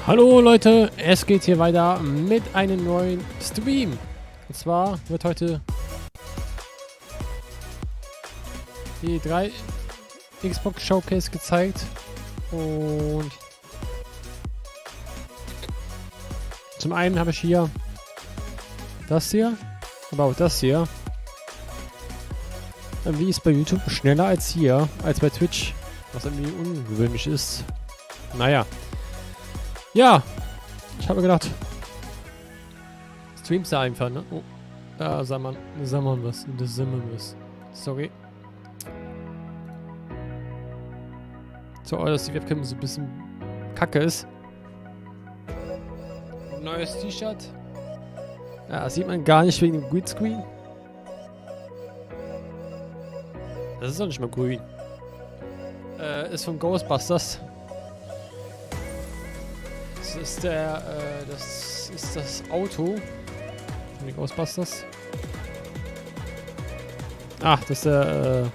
Hallo Leute, es geht hier weiter mit einem neuen Stream. Und zwar wird heute die 3 Xbox Showcase gezeigt. Und zum einen habe ich hier das hier, aber auch das hier. Irgendwie ist bei YouTube schneller als hier, als bei Twitch, was irgendwie ungewöhnlich ist. Naja. Ja, ich habe gedacht, streamst da einfach, ne? Oh, da sah man was. Das sah man was. Sorry. So, dass die Webcam so ein bisschen kacke ist. Neues T-Shirt. Ja, das sieht man gar nicht wegen dem Greenscreen. Das ist doch nicht mal grün. Ist von Ghostbusters. Das ist das Auto von den Ghostbusters. Ach, das ist der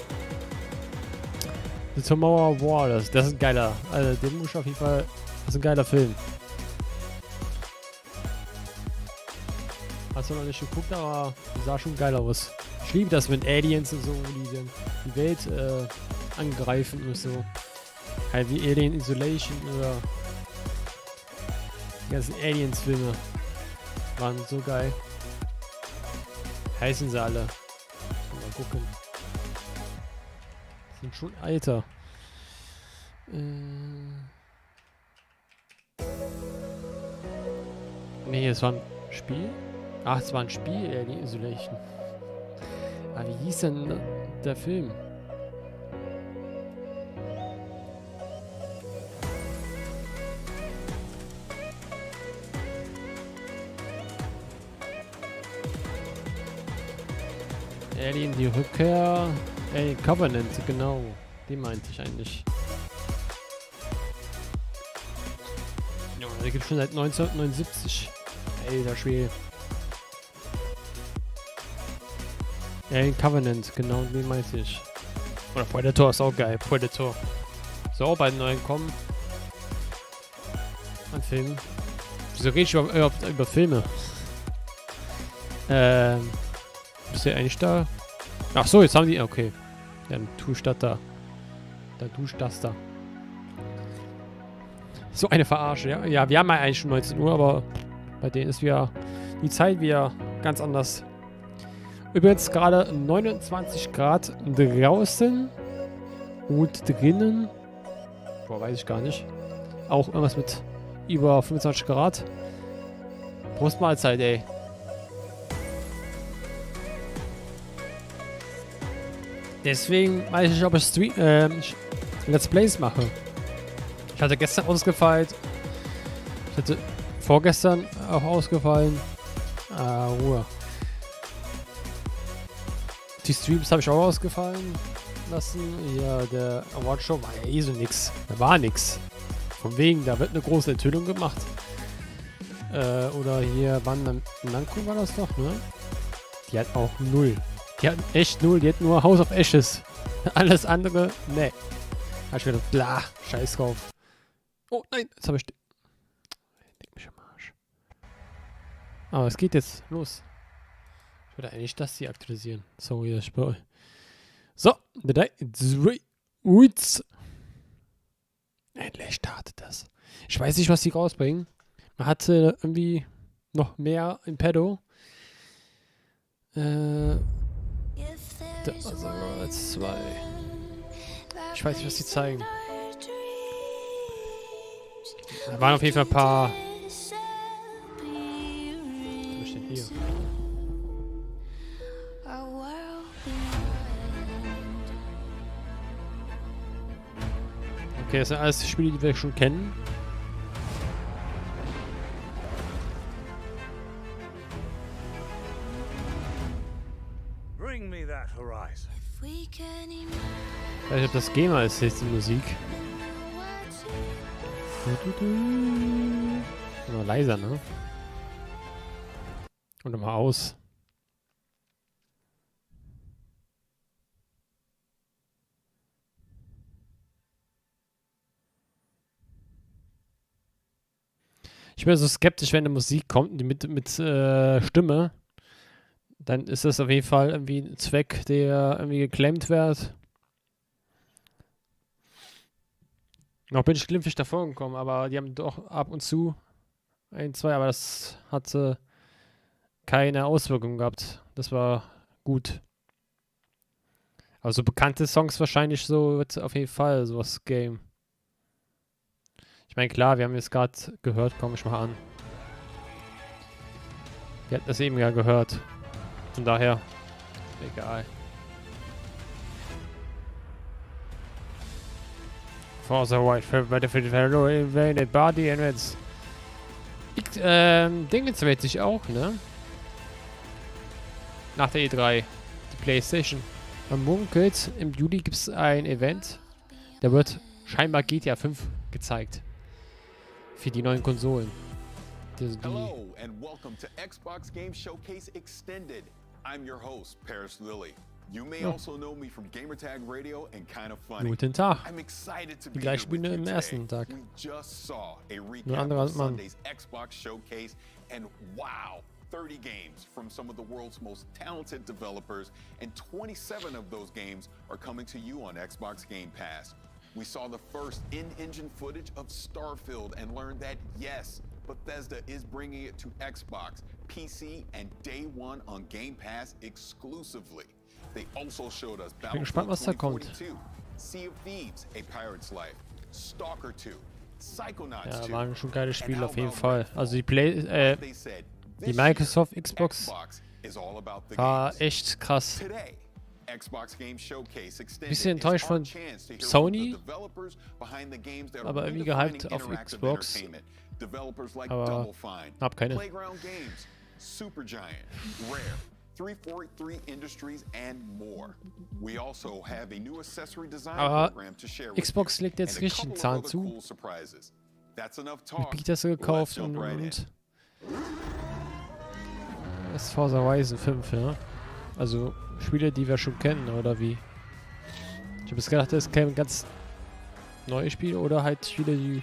The Tomorrow War. Das ist ein geiler. Also den muss ich auf jeden Fall. Das ist ein geiler Film. Hast du noch nicht geguckt, aber sah schon geil aus. Ich liebe das, wenn Aliens und so die Welt angreifen und so. Halt wie Alien Isolation oder die ganzen Aliens-Filme waren so geil. Heißen sie alle. Mal gucken. Sind schon alter. Nee, es war ein Spiel. Ach, es war ein Spiel, Alien Isolation. Aber wie hieß denn der Film? Alien die Rückkehr. Alien Covenant, genau. Den meinte ich eigentlich. Ja, der gibt schon seit 1979. Alter Schwede. Alien Covenant, genau den meinte ich. Oder Predator ist auch geil. Predator. So, auch bei den neuen kommen. An Filmen. Wieso rede ich überhaupt über Filme? Bist du eigentlich da? Ach so, jetzt haben die. Okay. Dann tue ich das da. Dann tue ich das da. So eine Verarsche, ja. Ja, wir haben ja eigentlich schon 19 Uhr, aber bei denen ist wieder die Zeit wieder ganz anders. Übrigens gerade 29 Grad draußen und drinnen. Boah, weiß ich gar nicht. Auch irgendwas mit über 25 Grad. Prost Mahlzeit, ey. Deswegen weiß ich nicht, ob ich Let's Plays mache. Ich hatte gestern ausgefallen. Ich hatte vorgestern auch ausgefallen. Ruhe. Die Streams habe ich auch ausgefallen lassen. Ja, der Award Show war ja eh so nix. Da war nix. Von wegen, da wird eine große Enthüllung gemacht. Oder hier, Nanko war das doch, ne? Die hat auch 0. Die hat echt 0, die hat nur House of Ashes. Alles andere, ne. Hab ich gedacht, bla, scheiß drauf. Oh nein, jetzt habe ich. Leg mich am Arsch. Aber es geht jetzt los. Ich würde eigentlich das hier aktualisieren. Sorry, das Spiel. So, 3, 2, 1. Endlich startet das. Ich weiß nicht, was die rausbringen. Man hatte irgendwie noch mehr in Pedo. Also als 2. Ich weiß nicht, was die zeigen. Da waren auf jeden Fall ein paar. Was ist denn hier? Okay, das sind alles Spiele, die wir schon kennen. Bring me that horizon. Ich weiß nicht, ob das Gamer ist, jetzt die Musik. Immer leiser, ne? Und immer aus. Ich bin so skeptisch, wenn eine Musik kommt, die mit Stimme, dann ist das auf jeden Fall irgendwie ein Zweck, der irgendwie geclaimt wird. Noch bin ich glimpflich davor gekommen, aber die haben doch ab und zu ein, zwei, aber das hatte keine Auswirkungen gehabt. Das war gut. Also bekannte Songs wahrscheinlich so wird auf jeden Fall sowas Game. Ich meine, klar, wir haben jetzt gerade gehört, komm ich mal an. Wir hatten das eben ja gehört. Von daher, egal. Forza Horizon, Battlefield Hello, Invaded Body, and jetzt. Ding jetzt wird sich auch, ne? Nach der E3. Die PlayStation. Man munkelt, im Juli gibt es ein Event. Da wird scheinbar GTA 5 gezeigt. Für die neuen Konsolen. Hello and welcome to Xbox Game Showcase Extended. I'm your host, Paris Lilly. You may also know me from Gamertag Radio and Kind of Funny. Guten Tag. I'm excited to Die be gleiche here with Bühne you im today. ersten Tag. We just saw a Nur recap anderer of Mann. Sunday's Xbox Showcase, and wow, 30 games from some of the world's most talented developers, and 27 of those games are coming to you on Xbox Game Pass. We saw the first in-engine footage of Starfield and learned that, yes, Bethesda is bringing it to Xbox, PC, and day one on Game Pass exclusively. They also showed us gespannt, was da kommt. 2042, Sea of Thieves, A Pirate's Life, Stalker 2, Psychonauts Ja, 2. waren schon geile and Spiele how auf jeden about Fall. Redfall? Also They said, die this Microsoft year, Xbox Xbox is all about the war games. echt krass. Today, Xbox Game Showcase Extended Bisschen is enttäuscht our von chance to hear Sony, from the developers behind the games that are aber irgendwie redefining gehypt auf interactive Xbox. entertainment. Developers like Aber Double Fine, hab keine. Playground Games, Supergiant, Rare, 343 Industries, and more. We also have a new accessory design Aber program to share with Xbox you, legt jetzt and a richtig einen couple of Zahn other zu. cool surprises. That's enough Mit talk. Bethesda Let's gekauft jump right in. Das ist Forza Horizon 5, ja. Also Spiele, die wir schon kennen, oder wie? Ich habe jetzt gedacht, das kämen ganz neue Spiele oder halt Spiele, die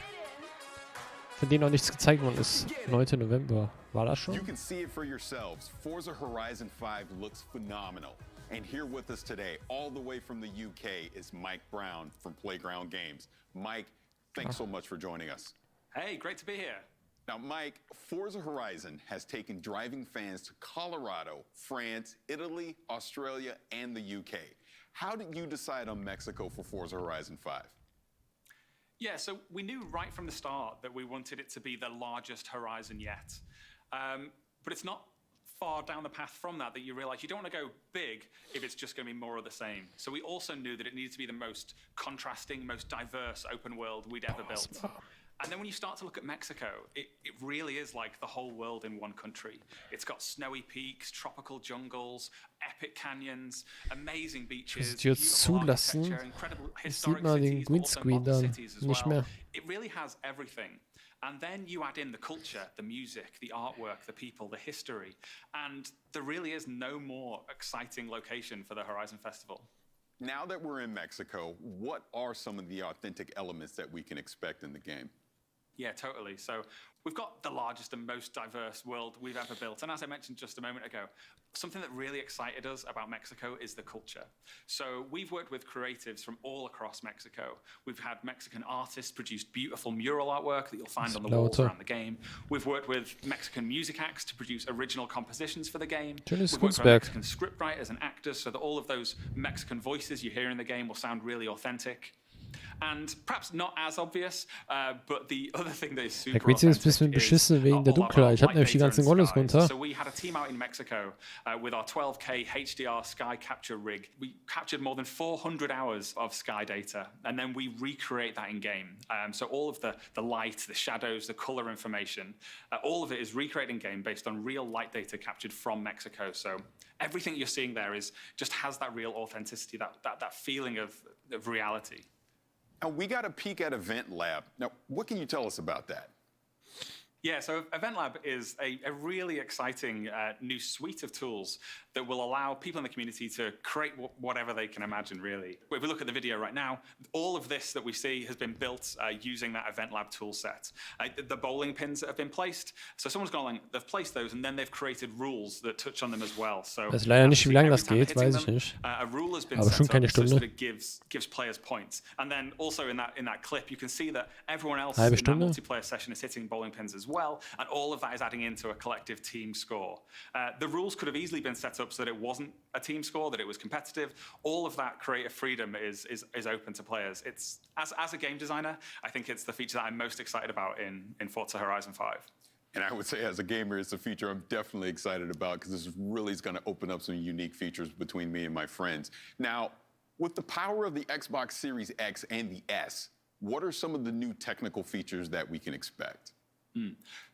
von denen noch nichts gezeigt worden ist. 9. November. War das schon? You can see it for yourselves. Forza Horizon 5 looks phenomenal. And here with us today, all the way from the UK, is Mike Brown from Playground Games. Mike, thanks so much for joining us. Hey, great to be here. Now, Mike, Forza Horizon has taken driving fans to Colorado, France, Italy, Australia, and the UK. How did you decide on Mexico for Forza Horizon 5? Yeah, so we knew right from the start that we wanted it to be the largest Horizon yet. But it's not far down the path from that you realize you don't want to go big if it's just going to be more of the same. So we also knew that it needed to be the most contrasting, most diverse open world we'd ever built. And then when you start to look at Mexico, it really is like the whole world in one country. It's got snowy peaks, tropical jungles, epic canyons, amazing beaches, Die jetzt zulassen, sieht man den Greenscreen dann nicht mehr. It really has everything. And then you add in the culture, the music, the artwork, the people, the history, and there really is no more exciting location for the Horizon Festival. Now that we're in Mexico, what are some of the authentic elements that we can expect in the game? Yeah, totally. So we've got the largest and most diverse world we've ever built. And as I mentioned just a moment ago, something that really excited us about Mexico is the culture. So we've worked with creatives from all across Mexico. We've had Mexican artists produce beautiful mural artwork that you'll find on the walls around the game. We've worked with Mexican music acts to produce original compositions for the game. Schönes We've worked with Kunstwerk. Mexican scriptwriters and actors so that all of those Mexican voices you hear in the game will sound really authentic. And perhaps not as obvious, but the other thing that is super Der Quiz ist ein bisschen beschissen wegen der Dunkelheit. Ich habe nämlich die ganzen Rollos runter. So we had a team out in Mexico with our 12K HDR sky capture rig. We captured more than 400 hours of sky data, and then we recreate that in game. So all of the light, the shadows, the color information, all of it is recreated in game based on real light data captured from Mexico. So everything you're seeing there just has that real authenticity, that feeling of reality. Now, we got a peek at Event Lab. Now, what can you tell us about that? Yeah, so Event Lab is a really exciting new suite of tools that will allow people in the community to create whatever they can imagine, really. If we look at the video right now, all of this that we see has been built using that Event Lab tool set. The bowling pins that have been placed, so someone's gone along, they've placed those, and then they've created rules that touch on them as well. So weiß leider nicht, wie lange das geht, weiß ich nicht. A rule has been Aber schon set keine up such Stunde. that it gives players points. And then also in that clip, you can see that everyone else Halbe in that Stunde. multiplayer session is hitting bowling pins as well, and all of that is adding into a collective team score. The rules could have easily been set up so that it wasn't a team score, that it was competitive. All of that creative freedom is open to players. It's as a game designer, I think it's the feature that I'm most excited about in Forza Horizon 5. And I would say as a gamer, it's a feature I'm definitely excited about because this really is going to open up some unique features between me and my friends. Now, with the power of the Xbox Series X and the S, what are some of the new technical features that we can expect?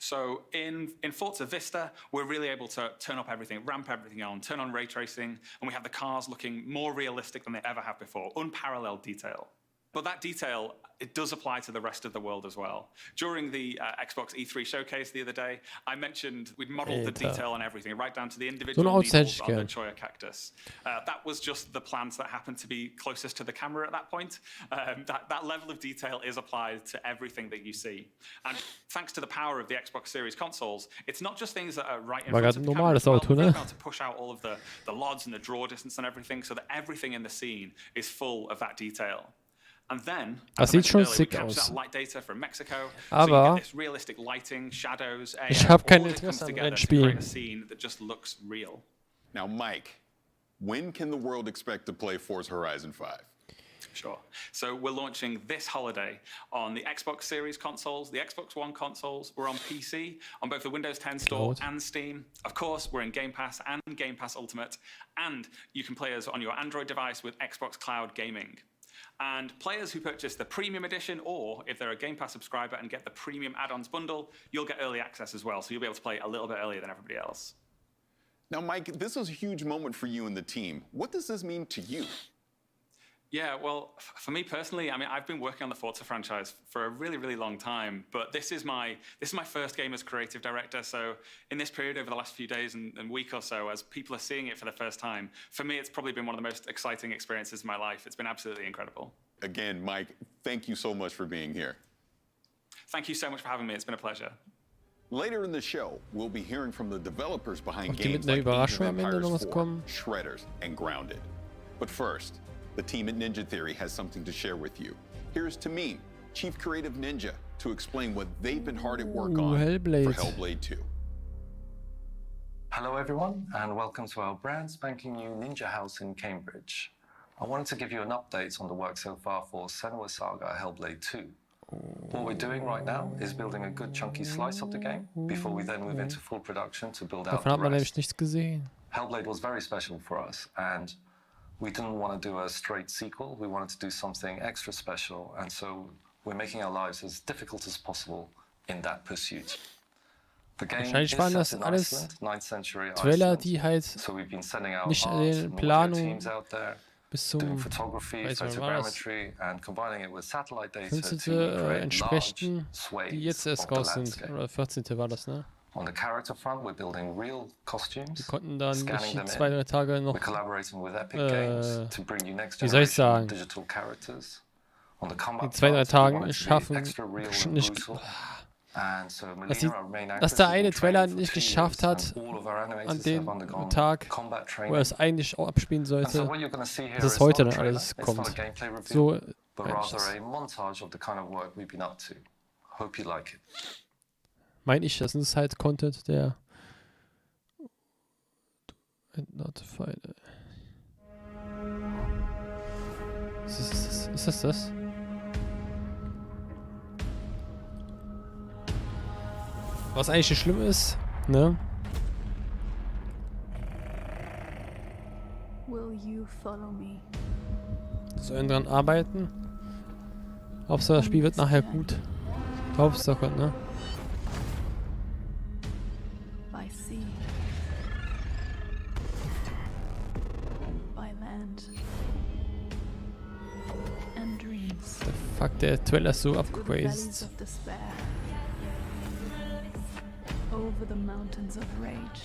So in Forza Vista, we're really able to turn up everything, ramp everything on, turn on ray tracing, and we have the cars looking more realistic than they ever have before, unparalleled detail. But that detail, it does apply to the rest of the world as well. During the Xbox E3 showcase the other day, I mentioned we'd modeled the detail on everything, right down to the individual needles on the Choya cactus. That was just the plants that happened to be closest to the camera at that point. That level of detail is applied to everything that you see. And thanks to the power of the Xbox Series consoles, it's not just things that are right in front of the camera as well. We've been able to push out all of the LODs and the draw distance and everything so that everything in the scene is full of that detail. And then, das sieht schon sick aus. Aber ich habe kein Interesse an Rennspielen. Now, Mike, when can the world expect to play Forza Horizon 5? Sure. So we're launching this holiday on the Xbox Series consoles, the Xbox One consoles. We're on PC, on both the Windows 10 Store and Steam. Of course, we're in Game Pass and Game Pass Ultimate. And you can play us on your Android device with Xbox Cloud Gaming. And players who purchase the Premium Edition, or if they're a Game Pass subscriber and get the Premium Add-ons bundle, you'll get early access as well, so you'll be able to play a little bit earlier than everybody else. Now, Mike, this was a huge moment for you and the team. What does this mean to you? Yeah, well, for me personally, I mean, I've been working on the Forza franchise for a really, really long time, but this is my first game as creative director. So in this period over the last few days and week or so, as people are seeing it for the first time, for me, it's probably been one of the most exciting experiences of my life. It's been absolutely incredible. Again, Mike, thank you so much for being here. Thank you so much for having me. It's been a pleasure. Later in the show, we'll be hearing from the developers behind Ob die games mit einer like Age of Überraschung am Ende Empires noch was 4, kommen? Shredders, and Grounded. But first, the team at Ninja Theory has something to share with you. Here's Tamim, Chief Creative Ninja, to explain what they've been hard at work on Hellblade. for Hellblade 2. Hello everyone, and welcome to our brand spanking new Ninja House in Cambridge. I wanted to give you an update on the work so far for Senua Saga Hellblade 2. What we're doing right now is building a good chunky slice of the game before we then move into full production to build out Davon hat the man rest. nämlich nichts gesehen. Hellblade was very special for us, and we didn't want to do a straight sequel. We wanted to do something extra special, and so we're making our lives as difficult as possible in that pursuit. The game is Wahrscheinlich waren das set in alles Iceland, 9th century Trailer, Iceland. die halt So we've been sending out nicht art den and audio Planungen teams out there, bis doing zum photography, weiß nicht, wann war das? photogrammetry, and combining it with satellite data 15. to create entsprechen, large die swathes jetzt erst of the raus sind. landscape. Oder 14. war das, ne? On the character front, we're building real Die costumes, konnten dann scanning them nicht in. 2-3 Tage noch. We're collaborating with Epic Games to bring you next wie soll ich sagen? generation digital characters. On the In combat 2-3 front, we Tagen want it to be schaffen. extra real Bestimmt and nicht. brutal. And so Dass, die, Melina, our main dass actress, der has eine been Trailer training for nicht 2 geschafft years, hat, and all of our an animators dem have undergone Tag, combat wo training. er es eigentlich auch abspielen And so sollte, what you're going to see here dass es is heute not dann a trailer, alles it's not a kommt. gameplay review, So but meine ich rather das. a montage of the kind of work we've been up to. Hope you like it. Meine ich, das ist halt Content, der Notified. Ist das das? Was eigentlich nicht schlimm ist, ne? Will you follow me? Sollen dran arbeiten. Hauptsache das Spiel wird nachher gut. Hauptsache, ne? By sea, by land, and dreams. Fuck, der Trailer ist so Through the valleys abgegraced. of despair, over the mountains of rage.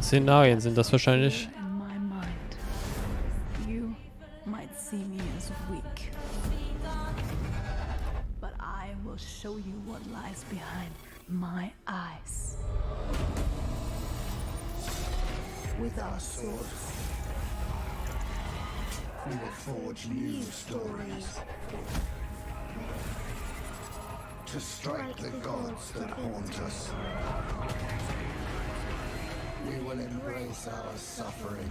Szenarien sind das wahrscheinlich. In my mind, you might see me as weak, but I will show you what lies behind my eyes. With our swords, we will forge new stories to strike the gods that haunt us. We will embrace our suffering,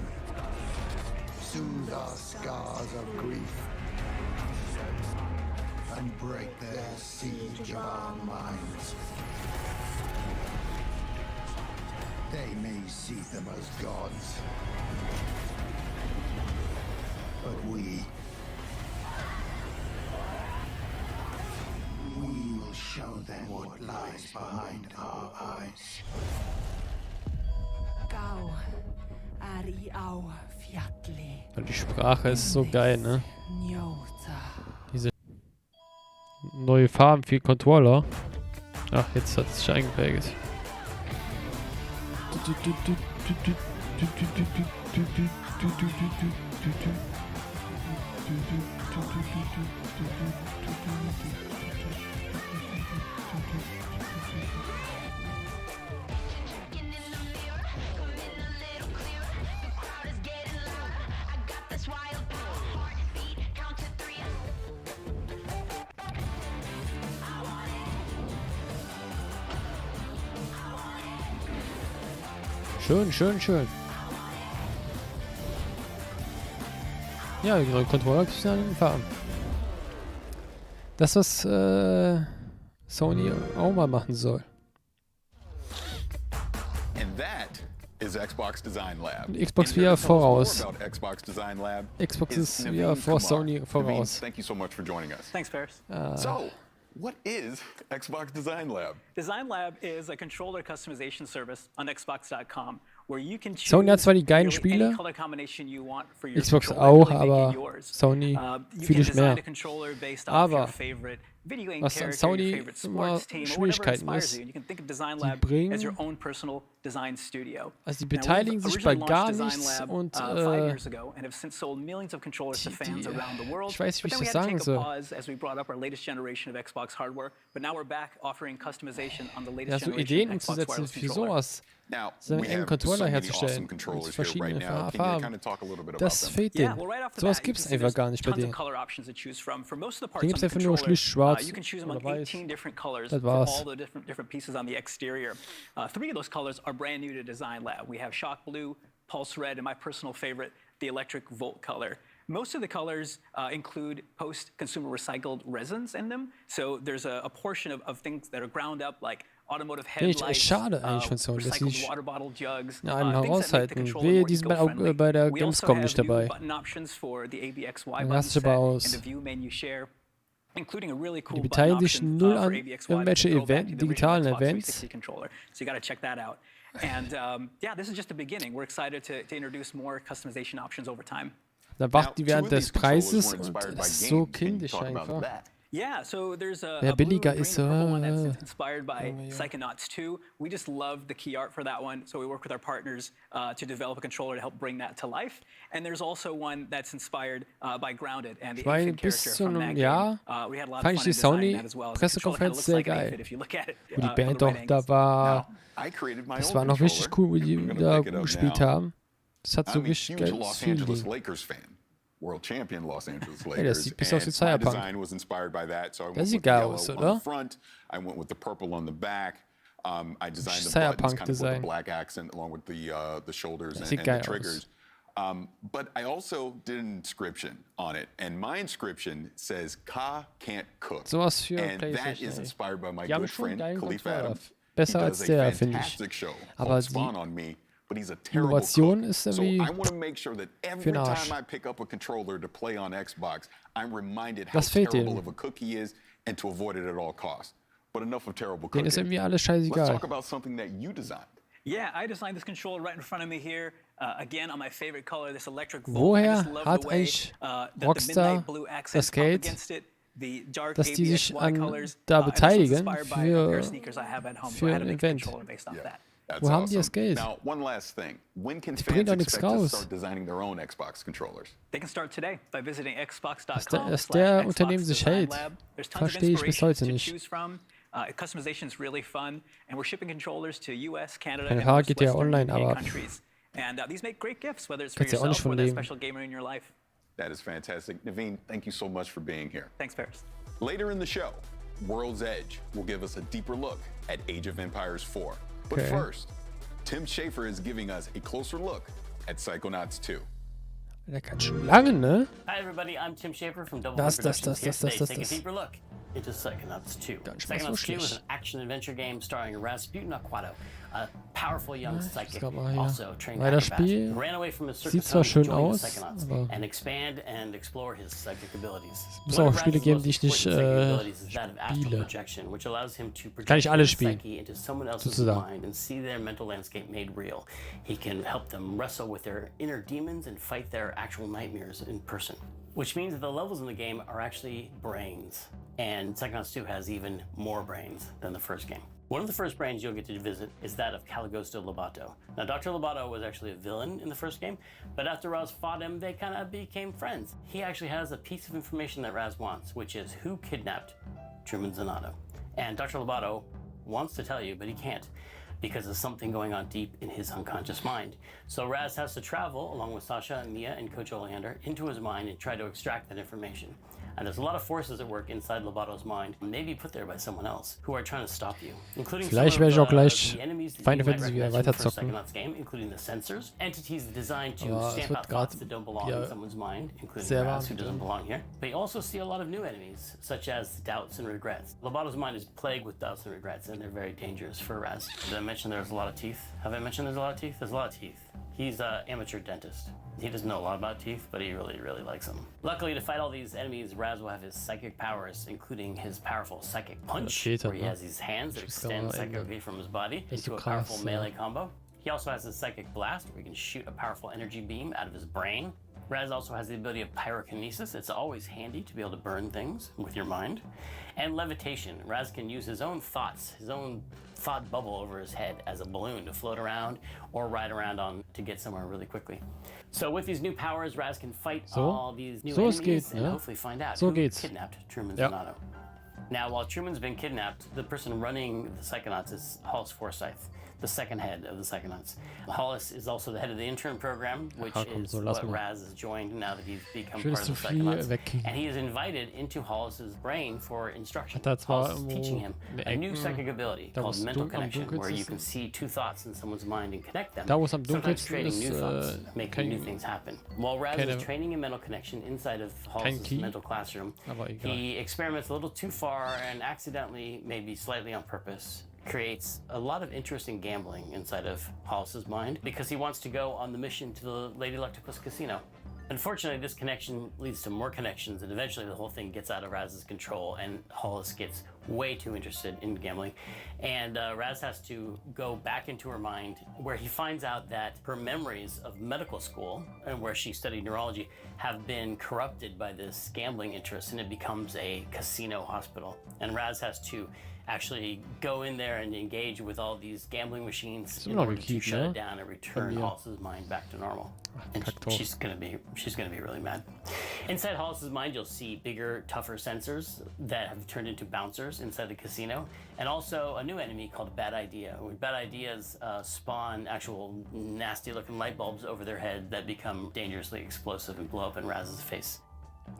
soothe our scars of grief, and break their siege of our minds. They may see them as gods, but we will show them what lies behind our eyes. Die Sprache ist so geil, ne? Diese neue Farben für Controller. Ach, jetzt hat es sich eingeprägt. Schön, schön, schön. Ja, die neuen Controller gibt es ja in den Farben. Das, was Sony auch mal machen soll. And that is Xbox Design Lab. Und Xbox And wieder here to tell us more voraus. about Xbox Design Lab Xbox is ist Naveen wieder vor Kumar. Sony Naveen, voraus. thank you so much for joining us. Thanks, Paris. So, what is Xbox Design Lab? Design Lab is a controller customization service on Xbox.com, where you can choose Sony hat zwar die geilen nearly Spiele, any color combination you want for your Xbox controller, auch, really making aber yours. Sony You vieles can design mehr. a controller based off Aber your favorite video game was an character, your Sony favorite immer sports team, or whatever Schwierigkeiten inspires ist, you. You can think of Design die Lab bringen- as your own personal design studio. Also die Now, we've beteiligen sich bei originally gar launched Design nichts Lab, und 5 years ago and have since sold millions of controllers to die- fans die- around the world. ich weiß nicht, wie But ich then we das had to sagen take soll. a pause as we brought up our latest generation of Xbox hardware. But now we're back offering customization on the Ja, latest so generation Ideen of Xbox umzusetzen wireless für controller. sowas. Now, So einen we engen have Controller so many herzustellen awesome mit controllers here verschiedenen right now. Can you Farben. kind of talk a little bit about Das them? fehlt Yeah, denen. well, right off the Sowas bat, you gibt can es see einfach there's gar nicht bei tons of denen. color options to choose from. For most of the parts Den on gibt es the einfach nur controller, schlicht schwarz you can choose oder among weiß. 18 different colors Das for war's. all the different pieces on the exterior. 3 of those colors are brand new to Design Lab. We have Shock Blue, Pulse Red, and my personal favorite, the Electric Volt color. Most of the colors include post-consumer recycled resins in them. So there's a portion of things that are ground up, like automotive Finde ich echt headlights, schade eigentlich von Sony, dass sie recycled sich water bottle jugs, in einem things that make the heraushalten. controller Wehe, more die sind bei, eco-friendly. bei der We also Gamescom have nicht new dabei. button options for the ABXY Dann button hast du set aber and aus. the view menu share, including a really cool Die button beteiligen sich option null for an ABXY irgendwelche that can throw back to the original digitalen Xbox Events. 360 controller. So you got to check that out. And yeah, this is just the beginning. We're excited to introduce more customization options over time. Da Now, wacht die two während of des these controllers Preises were und inspired by das ist so games. Can you kindisch talk about einfach. that? Yeah, so there's a, Wer a blue, billiger green, ist, purple one that's ja. inspired by ja. Psychonauts 2. We just love the key art for that one, so we work with our partners to develop a controller to help bring that to life. And there's also one that's inspired by Grounded and the Ich meine, Aphid bis character zu from einem that Jahr game. We had a lot fand of ich fun die in designing that as well. The controller kinda Sony-Pressekonferenz looks sehr like an geil. Aphid if you look at it, Wo die from Band the doch, right da angles. war, I created my das own war noch richtig controller. cool, wie die I'm gonna da pick it up gespielt now. haben. Das hat so I'm a richtig huge geiles Los Angeles Feeling. Lakers fan. World champion Los Angeles Lakers. Hey, das sieht bis aus wie and my Cyberpunk. design was inspired by that, so I went Das with sieht the geil yellow aus, on oder? the front. I went with the purple on the back. I designed the buttons Cyberpunk kind of with a Design. black accent along with the shoulders Das and, sieht and geil the aus. triggers. But I also did an inscription on it, and my inscription says "Ka can't cook," Sowas für and that PlayStation, is ey. inspired by my Die haben good schon einen friend geilen Khalif Controller. Adams. Besser He als does der, a finde ich. fantastic show Aber called die Spawn on Me. But he's a terrible Innovation cook. ist So irgendwie I want to make sure that every für den Arsch. time I pick up a controller to play on Xbox, I'm reminded how Das fehlt terrible denen. of a cook he is and to avoid it at all costs. But enough of terrible Denen cooking. ist irgendwie alles Let's scheißegal. talk about something that you designed. Yeah, I designed this controller right in front of me here. Again, on my favorite color, this electric Volt. I Woher just love hat the way eigentlich the Rockstar midnight blue accents das pop Geld against it. The dark dass die sich ABXY an colors, da and this was beteiligen inspired by a pair of für sneakers I have at home, so für I had ein to make a Event. controller based off that. That's Wo haben die awesome. das Geld? Now, one last thing. When can Die bringen fans doch nichts expect to raus. start designing their own Xbox controllers? They can start today by visiting Dass xbox.com/Xbox der Unternehmen sich Design hält, Lab. There's tons of verstehe ich bis inspirations heute to nicht. choose from. Customization is really fun, and we're shipping controllers to US, Canada, Keine and Frage, most geht ja Western online, European aber countries. And these make great gifts, whether it's for kannst ja auch nicht yourself von or that leben. special gamer in your life. That is fantastic. Naveen, thank you so much for being here. Thanks, Paris. Later in the show, World's Edge will give us a deeper look at Age of Empires 4. But Okay. first, Tim Schafer is giving us a closer look at Psychonauts 2. Der kann schon lange, ne? Hi everybody, I'm Tim Schafer from Double Das, Fine Productions here today to take a das. deeper look into Psychonauts 2. Gar nicht mal so Psychonauts 2 is schlecht. an action-adventure game starring Rasputin Aquato, a powerful young psychic, grad mal hier. also trained Weil das acrobat, Spiel who ran away from his sieht circus zwar home to schön join the aus, Psychonauts aber and expand and explore his psychic abilities. muss One auch of Spiele Raz's geben, most die ich nicht, important psychic abilities is that of astral spiele. projection, which allows him to Kann ich project alle his spielen, psyche into someone else's sozusagen. mind and see their mental landscape made real. He can help them wrestle with their inner demons and fight their actual nightmares in person. Which means that the levels in the game are actually brains. And Psychonauts 2 has even more brains than the first game. One of the first brains you'll get to visit is that of Caligosto Lobato. Now, Dr. Lobato was actually a villain in the first game, but after Raz fought him, they kind of became friends. He actually has a piece of information that Raz wants, which is who kidnapped Truman Zanotto. And Dr. Lobato wants to tell you, but he can't, because of something going on deep in his unconscious mind. So Raz has to travel, along with Sasha and Mia and Coach Oleander, into his mind and try to extract that information. And there's a lot of forces at work inside Lobato's mind, maybe put there by someone else, who are trying to stop you, including Vielleicht some werde ich auch of gleich the enemies that Final you might Fantasy wieder recognize from the first weiterzocken. Psychonauts game, including the censors, entities designed to Aber es stamp wird out thoughts grad that don't belong wieder in someone's mind, including sehr Raz, warm who doesn't werden. belong here. But you also see a lot of new enemies, such as doubts and regrets. Lobato's mind is plagued with doubts and regrets, and they're very dangerous for Raz. Did I mention there's a lot of teeth? Have I mentioned there's a lot of teeth? There's a lot of teeth. He's an amateur dentist. He doesn't know a lot about teeth, but he really, really likes them. Luckily, to fight all these enemies, Raz will have his psychic powers, including his powerful psychic punch, fehlt where halt, he ne? has these hands that Das extend kann man psychically from his body Echt into so a powerful krass, melee combo. He also has his psychic blast, where he can shoot a powerful energy beam out of his brain. Raz also has the ability of pyrokinesis. It's always handy to be able to burn things with your mind. And levitation. Raz can use his own thoughts, his own thought bubble over his head as a balloon to float around or ride around on to get somewhere really quickly. So with these new powers, Raz can fight all these new enemies geht's, and ne? hopefully find out So who geht's. kidnapped Truman Ja. Zanotto. Now, while Truman's been kidnapped, the person running the Psychonauts is Hollis Forsyth, the second head of the Psychonauts. Hollis is also the head of the intern program, which komm, is so lass what mal. Raz has joined now that he's become Ich will part das of zu the viel Psychonauts. wegkriegen. And he is invited into Hollis's brain for instruction. Hat er zwar Hollis is irgendwo teaching him eine a new Ecken, psychic ability da wo called es mental am connection, where you dunkelsten can see two thoughts in someone's mind and connect them. Da, wo es am sometimes dunkelsten creating new ist, thoughts, making new kein- things happen. While Raz keine- is training in mental connection inside of Hollis's key, mental classroom, aber egal. he experiments a little too far and accidentally, maybe slightly on purpose, creates a lot of interesting gambling inside of Hollis's mind because he wants to go on the mission to the Lady Luctopus Casino. Unfortunately, this connection leads to more connections, and eventually the whole thing gets out of Raz's control, and Hollis gets way too interested in gambling. And Raz has to go back into her mind, where he finds out that her memories of medical school, and where she studied neurology, have been corrupted by this gambling interest, and it becomes a casino hospital. And Raz has to actually go in there and engage with all these gambling machines in noch order to gekickt, shut ne? it down and return mir. Hollis's mind back to normal. And kack drauf. she's gonna be really mad. Inside Hollis's mind, you'll see bigger, tougher sensors that have turned into bouncers inside the casino, and also a new enemy called Bad Idea. Where Bad Ideas spawn actual nasty-looking light bulbs over their head that become dangerously explosive and blow up in Raz's face.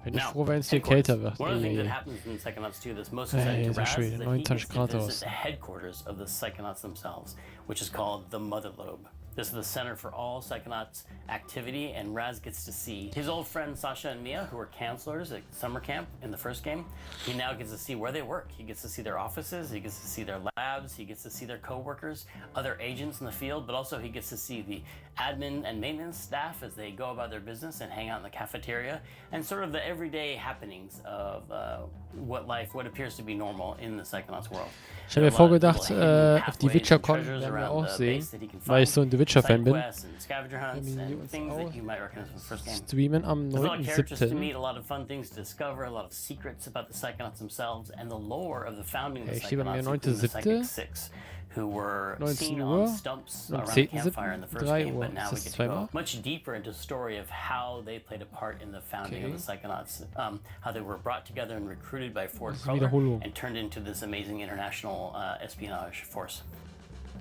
Bin ich Now, froh, wenn es hier headquarters. kälter wird. One of the things that Ey. happens in Psychonauts 2 that's most exciting Ey, to ist ja Raz schön, is that he 29 gets to Grad visit aus. the headquarters of the Psychonauts themselves, which is called the Mother Lobe. This is the center for all Psychonauts activity, and Raz gets to see his old friends Sasha and Mia, who were counselors at summer camp in the first game. He now gets to see where they work. He gets to see their offices, he gets to see their labs, he gets to see their co-workers, other agents in the field, but also he gets to see the admin and maintenance staff as they go about their business and hang out in the cafeteria, and sort of the everyday happenings of what appears to be normal in the Psychonauts world. Ich habe mir vorgedacht, auf die Witcher-Con werden wir auch sehen, weil ich so in The Witcher-Fan bin. quests and scavenger hunts and things that you might recognize from the first game. Streamen am There's a lot of characters to 9.7. meet, a lot of fun things to discover, a lot of secrets about the Psychonauts themselves, and the lore of the founding of the Ich stehe bei mir Psychonauts, including the 9.7. Psychic Six, who were 19 seen Uhr. on stumps Am around the 10.7. campfire in the first 3 game, Uhr. but now Ist we das get to go zweimal? much deeper into the story of how they played a part in the founding of the Psychonauts, how they were brought together and recruited by Ford ist Cruller Wiederholung. and turned into this amazing international espionage force.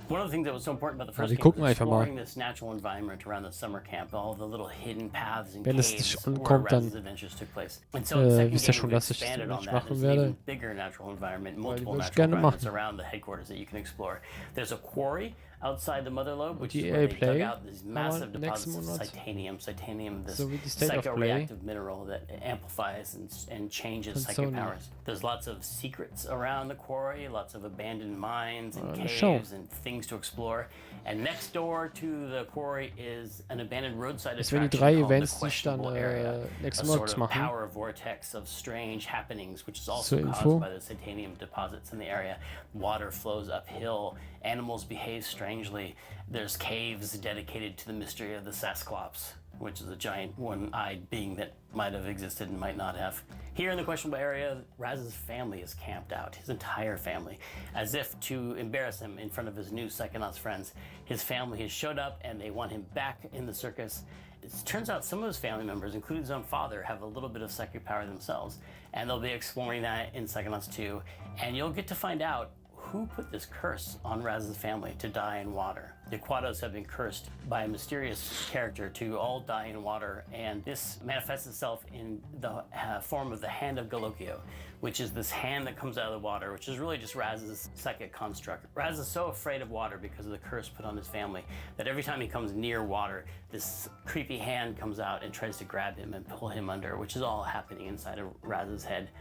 One of the things that was so important about the first wir game gucken was einfach mal. exploring this natural environment around the summer camp, all the little hidden paths and Wenn es caves dich where ankommt, dann Raz's adventures took place. And so in the second wisst ihr game, schon, we've dass ich das expanded on nicht that. machen There's an werde. even bigger natural environment, multiple würde ich natural gerne environments machen. around the headquarters that you can explore. There's a quarry outside the Mother Lobe, which is die where they Play dug out these massive nächsten deposits of Monat. titanium. Titanium, this So wie die State of Play psychoreactive mineral that amplifies and changes von psychic Sony. powers. There's lots of secrets around the quarry, lots of abandoned mines and Eine Show. caves and things to explore. And next door to the quarry is an abandoned roadside Das wären die attraction 3 called the Events, die ich dann Questionable Area, nächsten a Monat sort of machen. power vortex of strange happenings, which is also Zur caused Info. by the titanium deposits in the area. Water flows uphill, animals behave strangely. There's caves dedicated to the mystery of the Sasclops, which is a giant one-eyed being that might have existed and might not have. Here in the questionable area, Raz's family is camped out, his entire family, as if to embarrass him in front of his new Psychonauts friends. His family has showed up and they want him back in the circus. It turns out some of his family members, including his own father, have a little bit of psychic power themselves, and they'll be exploring that in Psychonauts 2, and you'll get to find out who put this curse on Raz's family to die in water. The Quados have been cursed by a mysterious character to all die in water, and this manifests itself in the form of the Hand of Galokio, which is this hand that comes out of the water, which is really just Raz's psychic construct. Raz is so afraid of water because of the curse put on his family that every time he comes near water, this creepy hand comes out and tries to grab him and pull him under, which is all happening inside of Raz's head.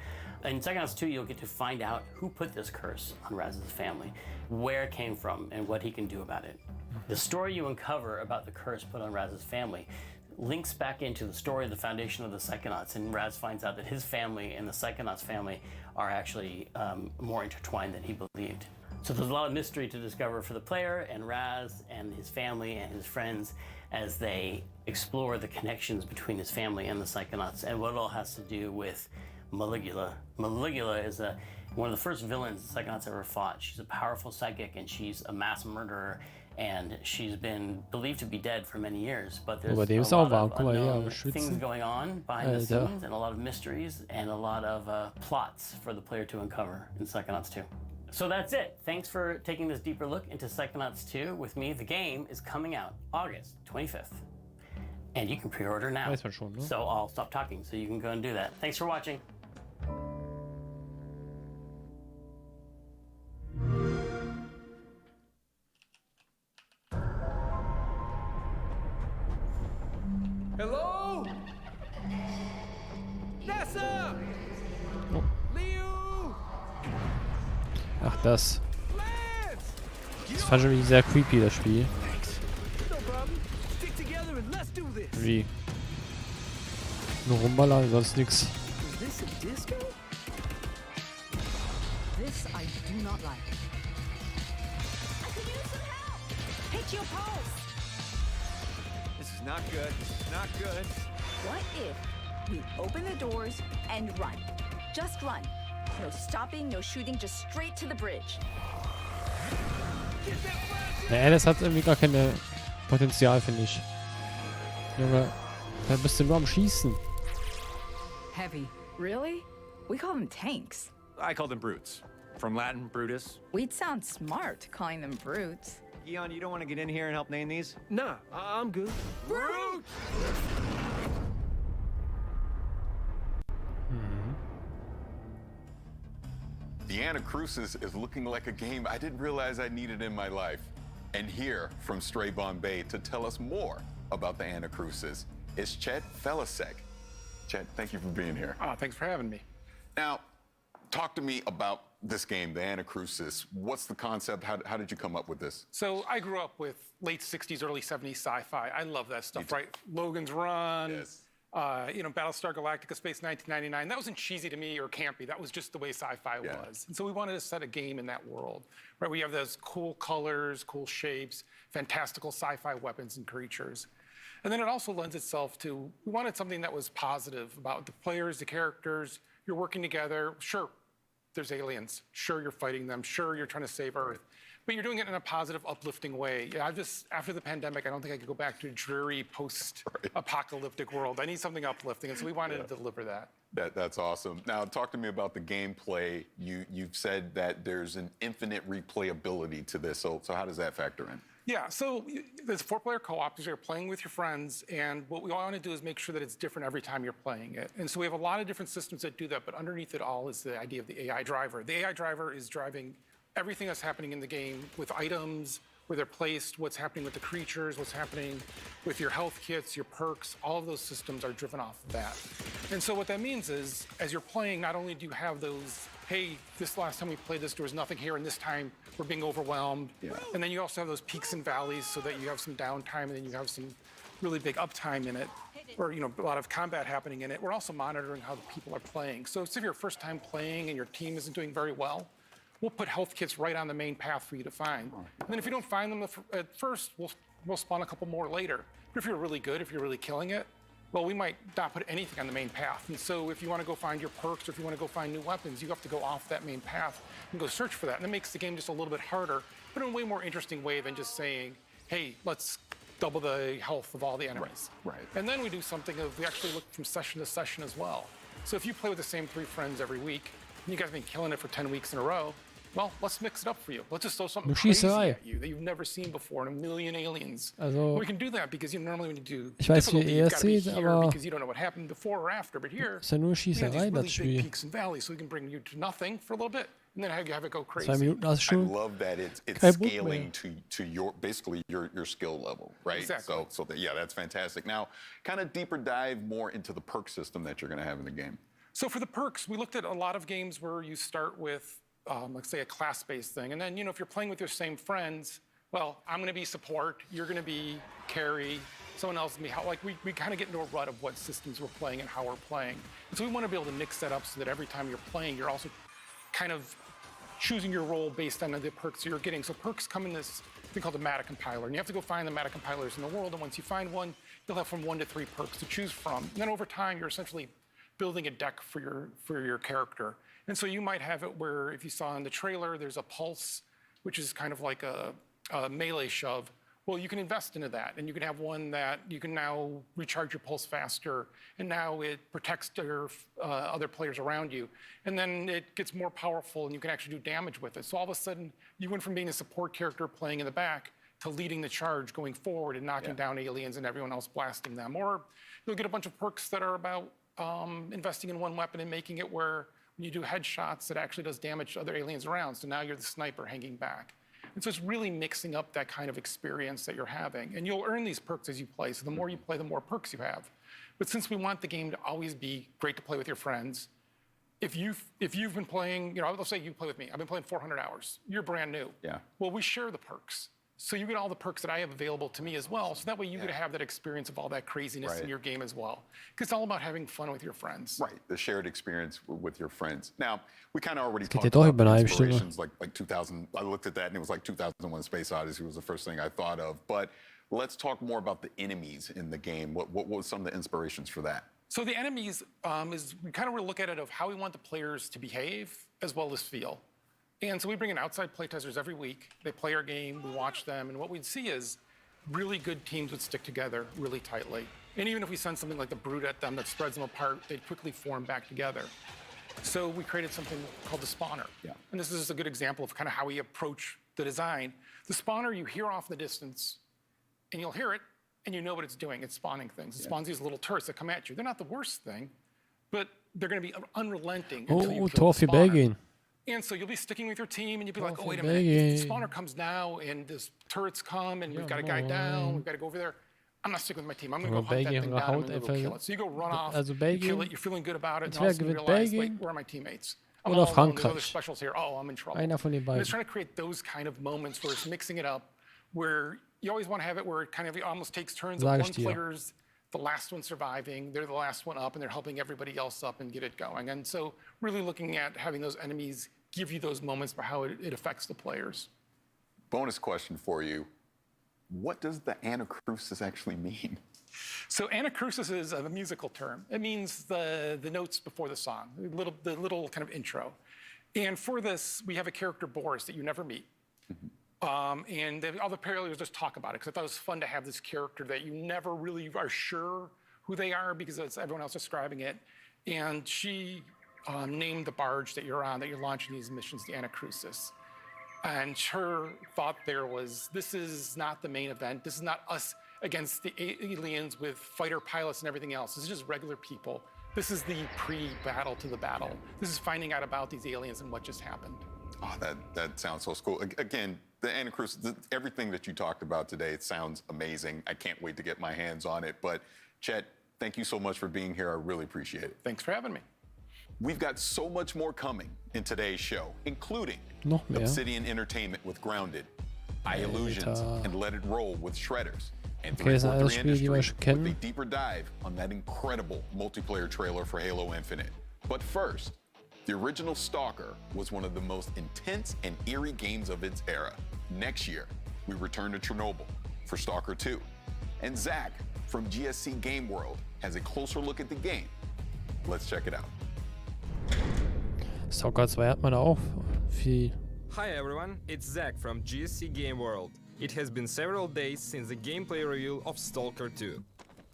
In Psychonauts 2, you'll get to find out who put this curse on Raz's family, where it came from, and what he can do about it. The story you uncover about the curse put on Raz's family links back into the story of the foundation of the Psychonauts, and Raz finds out that his family and the Psychonauts family are actually more intertwined than he believed. So there's a lot of mystery to discover for the player and Raz and his family and his friends as they explore the connections between his family and the Psychonauts and what it all has to do with Maligula. Maligula is one of the first villains the Psychonauts ever fought. She's a powerful psychic and she's a mass murderer, and she's been believed to be dead for many years. But there's dem a ist auch lot warm. of Guck mal hier, unknown am things Schwitzen. going on behind the Alter. scenes, and a lot of mysteries and a lot of plots for the player to uncover in Psychonauts 2. So that's it. Thanks for taking this deeper look into Psychonauts 2 with me. The game is coming out August 25th. And you can pre-order now. Weiß man schon, ne? So I'll stop talking so you can go and do that. Thanks for watching. Hello? Nessa! Oh. Liu! Ach, das. Lance! Das fand ich irgendwie sehr creepy, das Spiel. No problem. Stick together and let's do this. Wie? Nur rumballern, sonst nix. Is this a disco? This I do not like. I could use some help! Hit your pulse! This is not good. This is not good. What if we open the doors and run? Just run. No stopping, no shooting, just straight to the bridge. Get that flash! Ja, das hat irgendwie gar keine Potenzial, finde ich. Junge, da bist du nur am Schießen. Heavy. Really? We call them tanks. I call them brutes. From Latin, brutus. We'd sound smart calling them brutes. Eon, you don't want to get in here and help name these? Nah, I'm good. Brute! The Anacrusis is looking like a game I didn't realize I needed in my life. And here from Stray Bombay to tell us more about the Anacrusis is Chet Felisek. Chet, thank you for being here. Oh, thanks for having me. Now, talk to me about this game, the Anacrusis. What's the concept? How did you come up with this? So I grew up with late 60s, early 70s sci-fi. I love that stuff, right? Logan's Run, Yes. Battlestar Galactica Space 1999, that wasn't cheesy to me or campy. That was just the way sci-fi was. And so we wanted to set a game in that world, right? We have those cool colors, cool shapes, fantastical sci-fi weapons and creatures. And then it also lends itself to, we wanted something that was positive about the players, the characters, you're working together. Sure, there's aliens. Sure, you're fighting them. Sure, you're trying to save Earth. But you're doing it in a positive, uplifting way. Yeah, after the pandemic, I don't think I could go back to a dreary post-apocalyptic world. I need something uplifting, and so we wanted to deliver that. That's awesome. Now, talk to me about the gameplay. You've said that there's an infinite replayability to this. So how does that factor in? Yeah, so there's 4-player co-op because you're playing with your friends, and what we want to do is make sure that it's different every time you're playing it. And so we have a lot of different systems that do that, but underneath it all is the idea of the AI driver. The AI driver is driving everything that's happening in the game with items, where they're placed, what's happening with the creatures, what's happening with your health kits, your perks, all of those systems are driven off of that. And so what that means is, as you're playing, not only do you have those, hey, this last time we played this, there was nothing here, and this time we're being overwhelmed. Yeah. And then you also have those peaks and valleys so that you have some downtime, and then you have some really big uptime in it, or a lot of combat happening in it. We're also monitoring how the people are playing. So if you're first time playing and your team isn't doing very well, we'll put health kits right on the main path for you to find. And then if you don't find them at first, we'll spawn a couple more later. But if you're really good, if you're really killing it, well, we might not put anything on the main path. And so if you want to go find your perks, or if you want to go find new weapons, you have to go off that main path and go search for that. And it makes the game just a little bit harder, but in a way more interesting way than just saying, hey, let's double the health of all the enemies. Right. And then we do something we actually look from session to session as well. So if you play with the same 3 friends every week, and you guys have been killing it for 10 weeks in a row, well, let's mix it up for you. Let's just throw something crazy at you that you've never seen before, and a million aliens. Also, we can do that because normally when you do ich weiß, wie ihr es difficulty, seht, you aber because you don't know what happened before or after. But here, ist ja nur we have these Schießerei, really das big Spiel. peaks and valleys, so we can bring you to nothing for a little bit, and then have it go crazy. 2 Minuten hast du I schon. love that it's Kein Bock scaling to your basically your skill level, right? Exactly. So that's fantastic. Now, kind of deeper dive more into the perk system that you're going to have in the game. So for the perks, we looked at a lot of games where you start with, let's say, a class-based thing. And then, if you're playing with your same friends, well, I'm going to be support, you're going to be carry, someone else will be how. Like, we kind of get into a rut of what systems we're playing and how we're playing. And so we want to be able to mix that up so that every time you're playing, you're also kind of choosing your role based on the perks you're getting. So perks come in this thing called a meta compiler. And you have to go find the meta compilers in the world. And once you find one, you'll have from 1 to 3 perks to choose from. And then over time, you're essentially building a deck for your character. And so you might have it where, if you saw in the trailer, there's a pulse, which is kind of like a melee shove. Well, you can invest into that, and you can have one that you can now recharge your pulse faster, and now it protects your other players around you. And then it gets more powerful, and you can actually do damage with it. So all of a sudden, you went from being a support character playing in the back to leading the charge going forward and knocking down aliens and everyone else blasting them. Or you'll get a bunch of perks that are about investing in one weapon and making it where when you do headshots, it actually does damage to other aliens around. So now you're the sniper hanging back. And so it's really mixing up that kind of experience that you're having. And you'll earn these perks as you play. So the more you play, the more perks you have. But since we want the game to always be great to play with your friends, if you've been playing, let's say you play with me. I've been playing 400 hours. You're brand new. Yeah. Well, we share the perks. So you get all the perks that I have available to me as well. So that way you get to have that experience of all that craziness in your game as well. Because it's all about having fun with your friends. Right, the shared experience with your friends. Now, we kind of already geht talked ja doch about über eine the halbe Stunde. inspirations, like 2000. I looked at that and it was like 2001 Space Odyssey was the first thing I thought of. But let's talk more about the enemies in the game. What was some of the inspirations for that? So the enemies is we kind of look at it of how we want the players to behave as well as feel. And so we bring in outside playtesters every week. They play our game, we watch them, and what we'd see is really good teams would stick together really tightly. And even if we send something like the Brute at them that spreads them apart, they'd quickly form back together. So we created something called the Spawner. Yeah. And this is just a good example of kind of how we approach the design. The Spawner, you hear off in the distance, and you'll hear it, and you know what it's doing. It's spawning things. It spawns these little turrets that come at you. They're not the worst thing, but they're going to be unrelenting until you kill the spawner. Beginn. And so you'll be sticking with your team, and you'll be like, oh, wait a minute, if the spawner comes now, and this turrets come, and we've got a guy down, we've got to go over there. I'm not sticking with my team. I'm going to go hunt that thing down, and I'm going to go kill it. So you go run off, you kill it, you're feeling good about it, and all of a sudden you realize, wait, where are my teammates? I'm all alone, there's other specials here. Oh, I'm in trouble. Einer von den And beiden. it's trying to create those kind of moments where it's mixing it up, where you always want to have it where it kind of almost takes turns of one player's the last one surviving, they're the last one up, and they're helping everybody else up and get it going. And so really looking at having those enemies give you those moments for how it affects the players. Bonus question for you. What does the Anacrusis actually mean? So Anacrusis is a musical term. It means the notes before the song, the little kind of intro. And for this, we have a character, Boris, that you never meet. And all the players just talk about it, because I thought it was fun to have this character that you never really are sure who they are because it's everyone else describing it. And she named the barge that you're on, that you're launching these missions, the Anacrusis. And her thought there was, this is not the main event. This is not us against the aliens with fighter pilots and everything else. This is just regular people. This is the pre-battle to the battle. This is finding out about these aliens and what just happened. Oh, that sounds so cool. Again, the Anacrusis, everything that you talked about today, it sounds amazing. I can't wait to get my hands on it. But Chet, thank you so much for being here. I really appreciate it. Thanks for having me. We've got so much more coming in today's show, including Noch mehr. Obsidian Entertainment with Grounded, Illusions, and Let It Roll with Shredders, and Okay, das sind alles 343 Spiele, die wir Industry schon with kennen. a deeper dive on that incredible multiplayer trailer for Halo Infinite. But first, the original Stalker was one of the most intense and eerie games of its era. Next year, we return to Chernobyl for Stalker 2. And Zach from GSC Game World has a closer look at the game. Let's check it out. Stalker 2 hat man auch viel. Hi everyone, it's Zach from GSC Game World. It has been several days since the gameplay reveal of Stalker 2.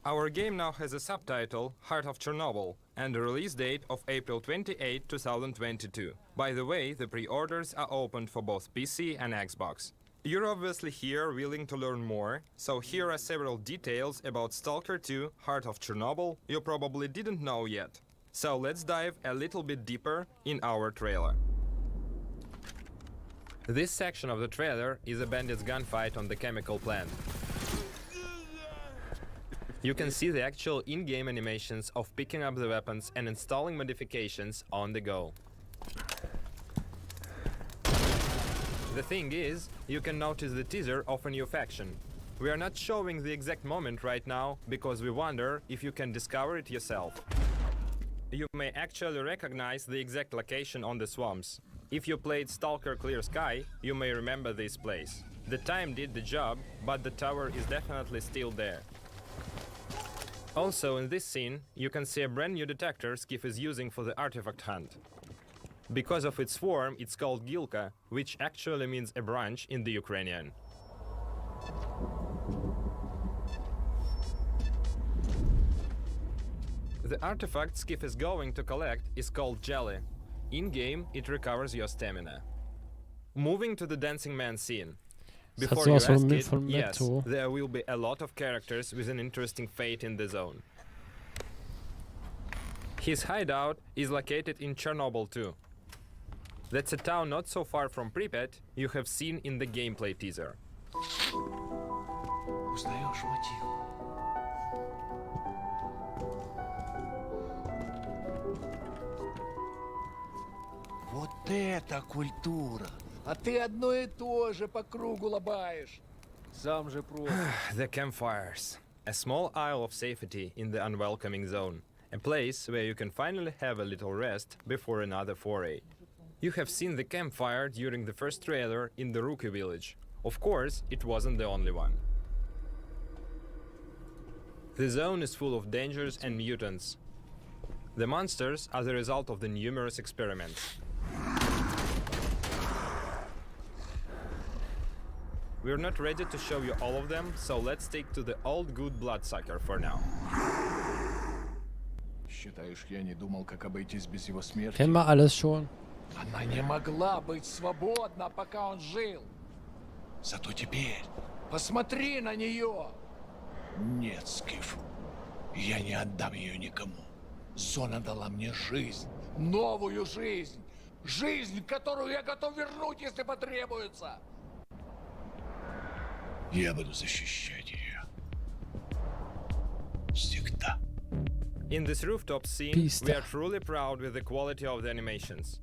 Our game now has a subtitle, Heart of Chernobyl, and a release date of April 28, 2022. By the way, the pre-orders are opened for both PC and Xbox. You're obviously here willing to learn more, so here are several details about Stalker 2, Heart of Chernobyl you probably didn't know yet. So let's dive a little bit deeper in our trailer. This section of the trailer is a bandit's gunfight on the chemical plant. You can see the actual in-game animations of picking up the weapons and installing modifications on the go. The thing is, you can notice the teaser of a new faction. We are not showing the exact moment right now because we wonder if you can discover it yourself. You may actually recognize the exact location on the swamps. If you played Stalker Clear Sky, you may remember this place. The time did the job, but the tower is definitely still there. Also in this scene, you can see a brand new detector Skiff is using for the artifact hunt. Because of its form, it's called Gilka, which actually means a branch in the Ukrainian. The artifact Skiff is going to collect is called Jelly. In-game, it recovers your stamina. Moving to the Dancing Man scene. Before you ask it, yes, there will be a lot of characters with an interesting fate in the zone. His hideout is located in Chernobyl too. That's a town not so far from Pripyat you have seen in the gameplay teaser. Вот это культура! А ты одно и то же по кругу лобаешь. Сам же против. The campfires. A small isle of safety in the unwelcoming zone. A place where you can finally have a little rest before another foray. You have seen the campfire during the first trailer in the Rookie village. Of course, it wasn't the only one. The zone is full of dangers and mutants. The monsters are the result of the numerous experiments. We're not ready to show you all of them, so let's stick to the old good bloodsucker for now. Считаешь, я не думал, как обойтись без его смерти? Kennen wir alles schon. Она не могла быть свободна, пока он жил. Зато теперь посмотри на нее. Нет, Скиф, я не отдам ее никому. Зона дала мне жизнь, новую жизнь. Жизнь, которую я готов вернуть, если потребуется. Я буду защищать ее. Всегда. In this rooftop scene, we are truly proud with the quality of the animations.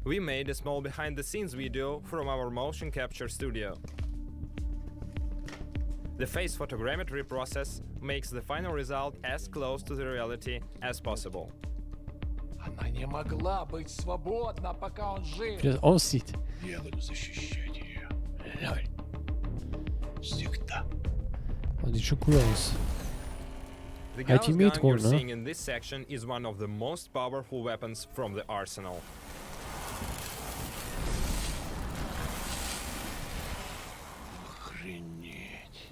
We made a small behind-the-scenes video from our motion capture studio. The face photogrammetry process makes the final result as close to the reality as possible. Она не могла быть свободна, пока он жив. Wie das aussieht. Я буду защищать ее. Лоль. Всегда. Das sieht schon cool aus. The IT Gauss gun Metro, you're ne? seeing in this section is one of the most powerful weapons from the arsenal. Охренеть.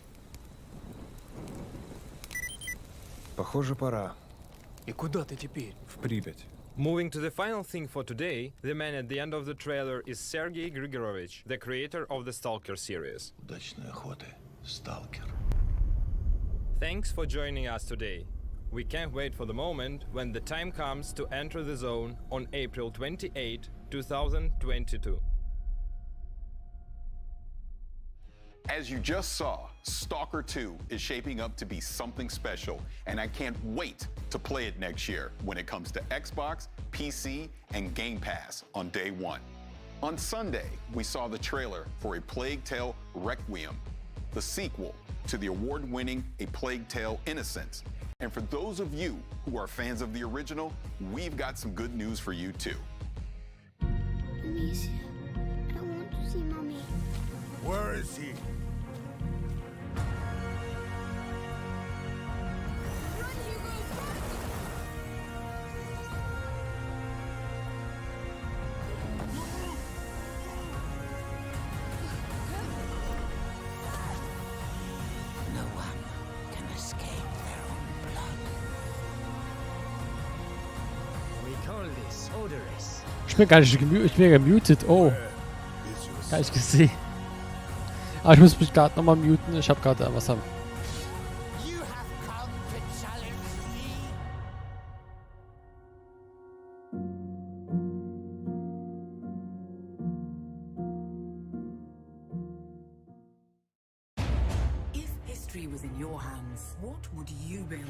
Похоже, пора. И куда ты теперь? В Припять. Moving to the final thing for today, the man at the end of the trailer is Sergei Grigorovich, the creator of the Stalker series. Удачной охоты, Stalker. Thanks for joining us today. We can't wait for the moment when the time comes to enter the zone on April 28, 2022. As you just saw, Stalker 2 is shaping up to be something special, and I can't wait to play it next year when it comes to Xbox, PC, and Game Pass on day one. On Sunday, we saw the trailer for A Plague Tale Requiem, the sequel to the award-winning A Plague Tale Innocence. And for those of you who are fans of the original, we've got some good news for you too. Thymesia, I want to see Mommy. Where is he? No one can escape their own blood. We call this odorous. Ich bin gar nicht gemutet. Oh. Gar nicht gesehen. Aber ich muss mich gerade nochmal muten. Ich habe gerade was am. You have come to challenge me. If history was in your hands, what would you build?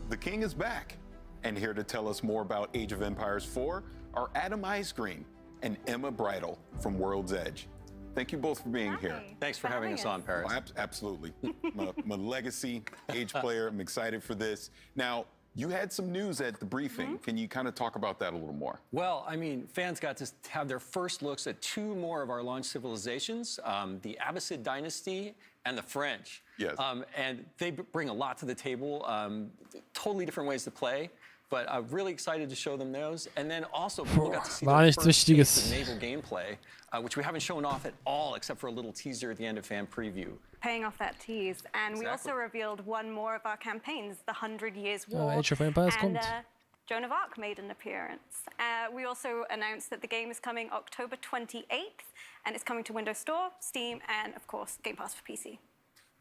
The king is back, and here to tell us more about Age of Empires 4 are Adam Icegreen and Emma Bridle from World's Edge. Thank you both for being here. Thanks for having us on, Paris. Oh, absolutely. I'm a legacy Age player. I'm excited for this. Now, you had some news at the briefing. Can you kind of talk about that a little more? Well, I mean, fans got to have their first looks at two more of our launch civilizations, the Abbasid dynasty and the French. Yes. And they bring a lot to the table, totally different ways to play. But I'm really excited to show them those. And then also, people got to see War the nichts first taste Wichtiges. of naval gameplay, which we haven't shown off at all, except for a little teaser at the end of fan preview. Paying off that tease. And we also revealed one more of our campaigns, the 100 Years Ja, War. Age of Empires and kommt. Joan of Arc made an appearance. We also announced that the game is coming October 28th, and it's coming to Windows Store, Steam, and of course, Game Pass for PC.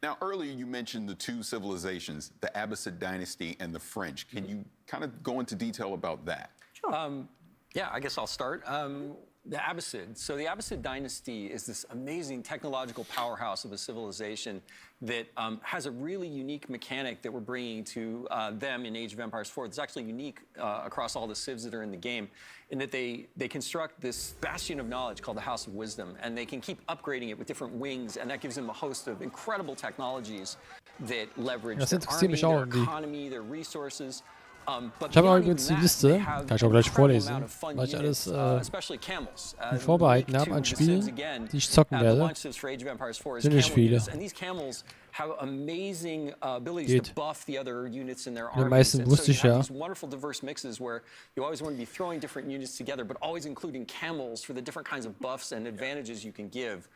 Now, earlier you mentioned the two civilizations, the Abbasid dynasty and the French. Can you kind of go into detail about that? Sure. Yeah, I guess I'll start. The Abbasid. So the Abbasid dynasty is this amazing technological powerhouse of a civilization that has a really unique mechanic that we're bringing to them in Age of Empires 4. It's actually unique across all the civs that are in the game, in that they construct this bastion of knowledge called the House of Wisdom, and they can keep upgrading it with different wings, and that gives them a host of incredible technologies that leverage Das their interessiert army, mich auch their irgendwie. economy, their resources. Ich habe übrigens die Liste, kann ich auch gleich vorlesen, weil ich alles mir vorbehalten habe an Spielen, die ich zocken werde. Sind nicht viele. Have amazing abilities Geht. to buff the other units in their Die armies. meisten And so wusste you ich have ja. these wonderful diverse mixes where you always want to be throwing different units together, but always including camels for the different kinds of buffs and advantages you can give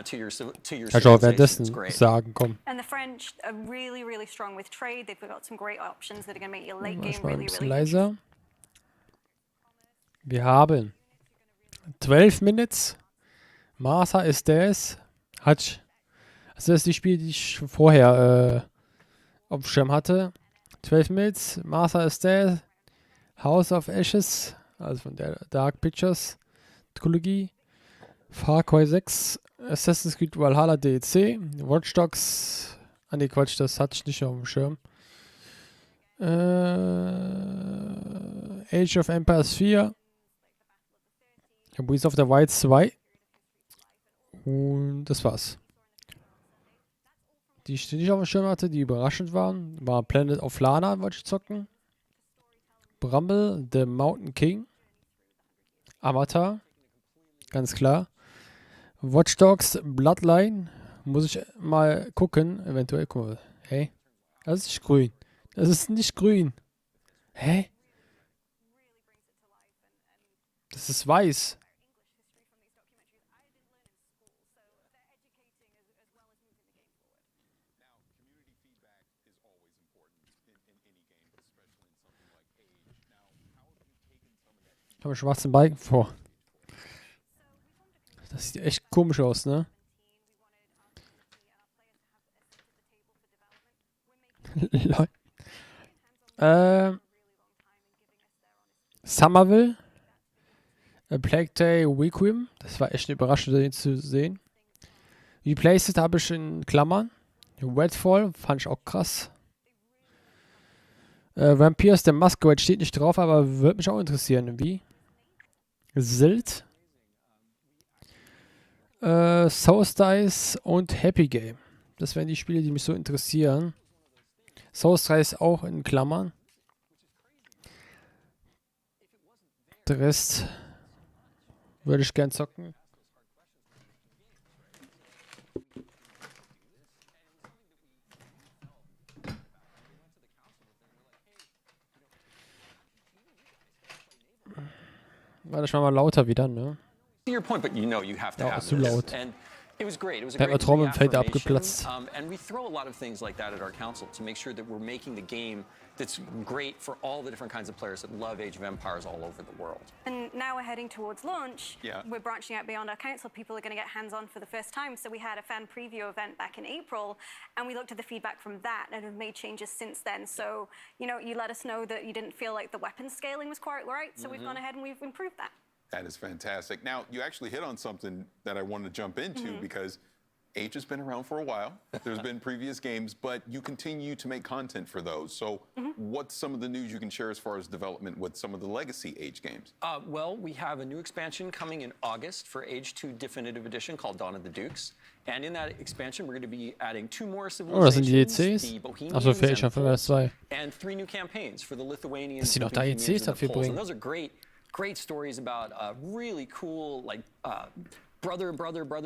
to your Kann ich auch civilization. It's währenddessen great. sagen, komm. And the French are really, really strong with trade. They've got some great options that are going to make your late Mach game ich mal ein really, bisschen really leiser. Wir haben 12 Minutes. Martha is Death. Also das ist die Spiele, die ich schon vorher auf dem Schirm hatte. 12 Minutes, Martha is Death, House of Ashes, also von der Dark Pictures Trilogie, Far Cry 6, Assassin's Creed Valhalla DLC, Watch Dogs. Ah ne, Quatsch, das hatte ich nicht auf dem Schirm. Age of Empires 4. Breath of the Wild 2. Und das war's. Die ich nicht auf dem Schirm hatte, die überraschend waren, war Planet of Lana, wollte ich zocken. Bramble, The Mountain King. Avatar. Ganz klar. Watch Dogs, Bloodline. Muss ich mal gucken. Eventuell, guck mal. Hey. Das ist nicht grün. Das ist nicht grün. Hä? Das ist weiß. Ich habe einen schwarzen Balken vor. Das sieht echt komisch aus, ne? Lol. Somerville. A Plague Day Requiem. Das war echt überraschend, den zu sehen. Replaced habe ich in Klammern. Redfall fand ich auch krass. Vampires the Masquerade steht nicht drauf, aber würde mich auch interessieren. Wie? Silt. Solstice und Happy Game. Das wären die Spiele, die mich so interessieren. Solstice auch in Klammern. Der Rest würde ich gern zocken. Warte, ich mach mal lauter wieder, ne? Your point, but you know you have to Ja, have ist zu this. laut. And it was great. It was a Hat mein great Traum im Feld reaffirmation. abgeplatzt. And we throw a lot of things like that at our council to make sure that we're making the game that's great for all the different kinds of players that love Age of Empires all over the world. And now we're heading towards launch. Yeah. We're branching out beyond our council. People are going to get hands-on for the first time. So we had a fan preview event back in April, and we looked at the feedback from that and have made changes since then. So, you know, you let us know that you didn't feel like the weapon scaling was quite right. So we've gone ahead and we've improved that. That is fantastic. Now, you actually hit on something that I wanted to jump into because Age has been around for a while. There's been previous games, but you continue to make content for those. So what's some of the news you can share as far as development with some of the legacy Age games? Well, we have a new expansion coming in August for Age 2 Definitive Edition called Dawn of the Dukes. And in that expansion, we're going to be adding 2 more Oh, das sind die civilizations, DLCs? the Bohemians Achso, für Age and of Empires 2. and 3 new campaigns for the Lithuanians, Dass sie noch the Bohemians, DLCs and the dafür Poles. bringen. And those are great stories about really cool, like, brother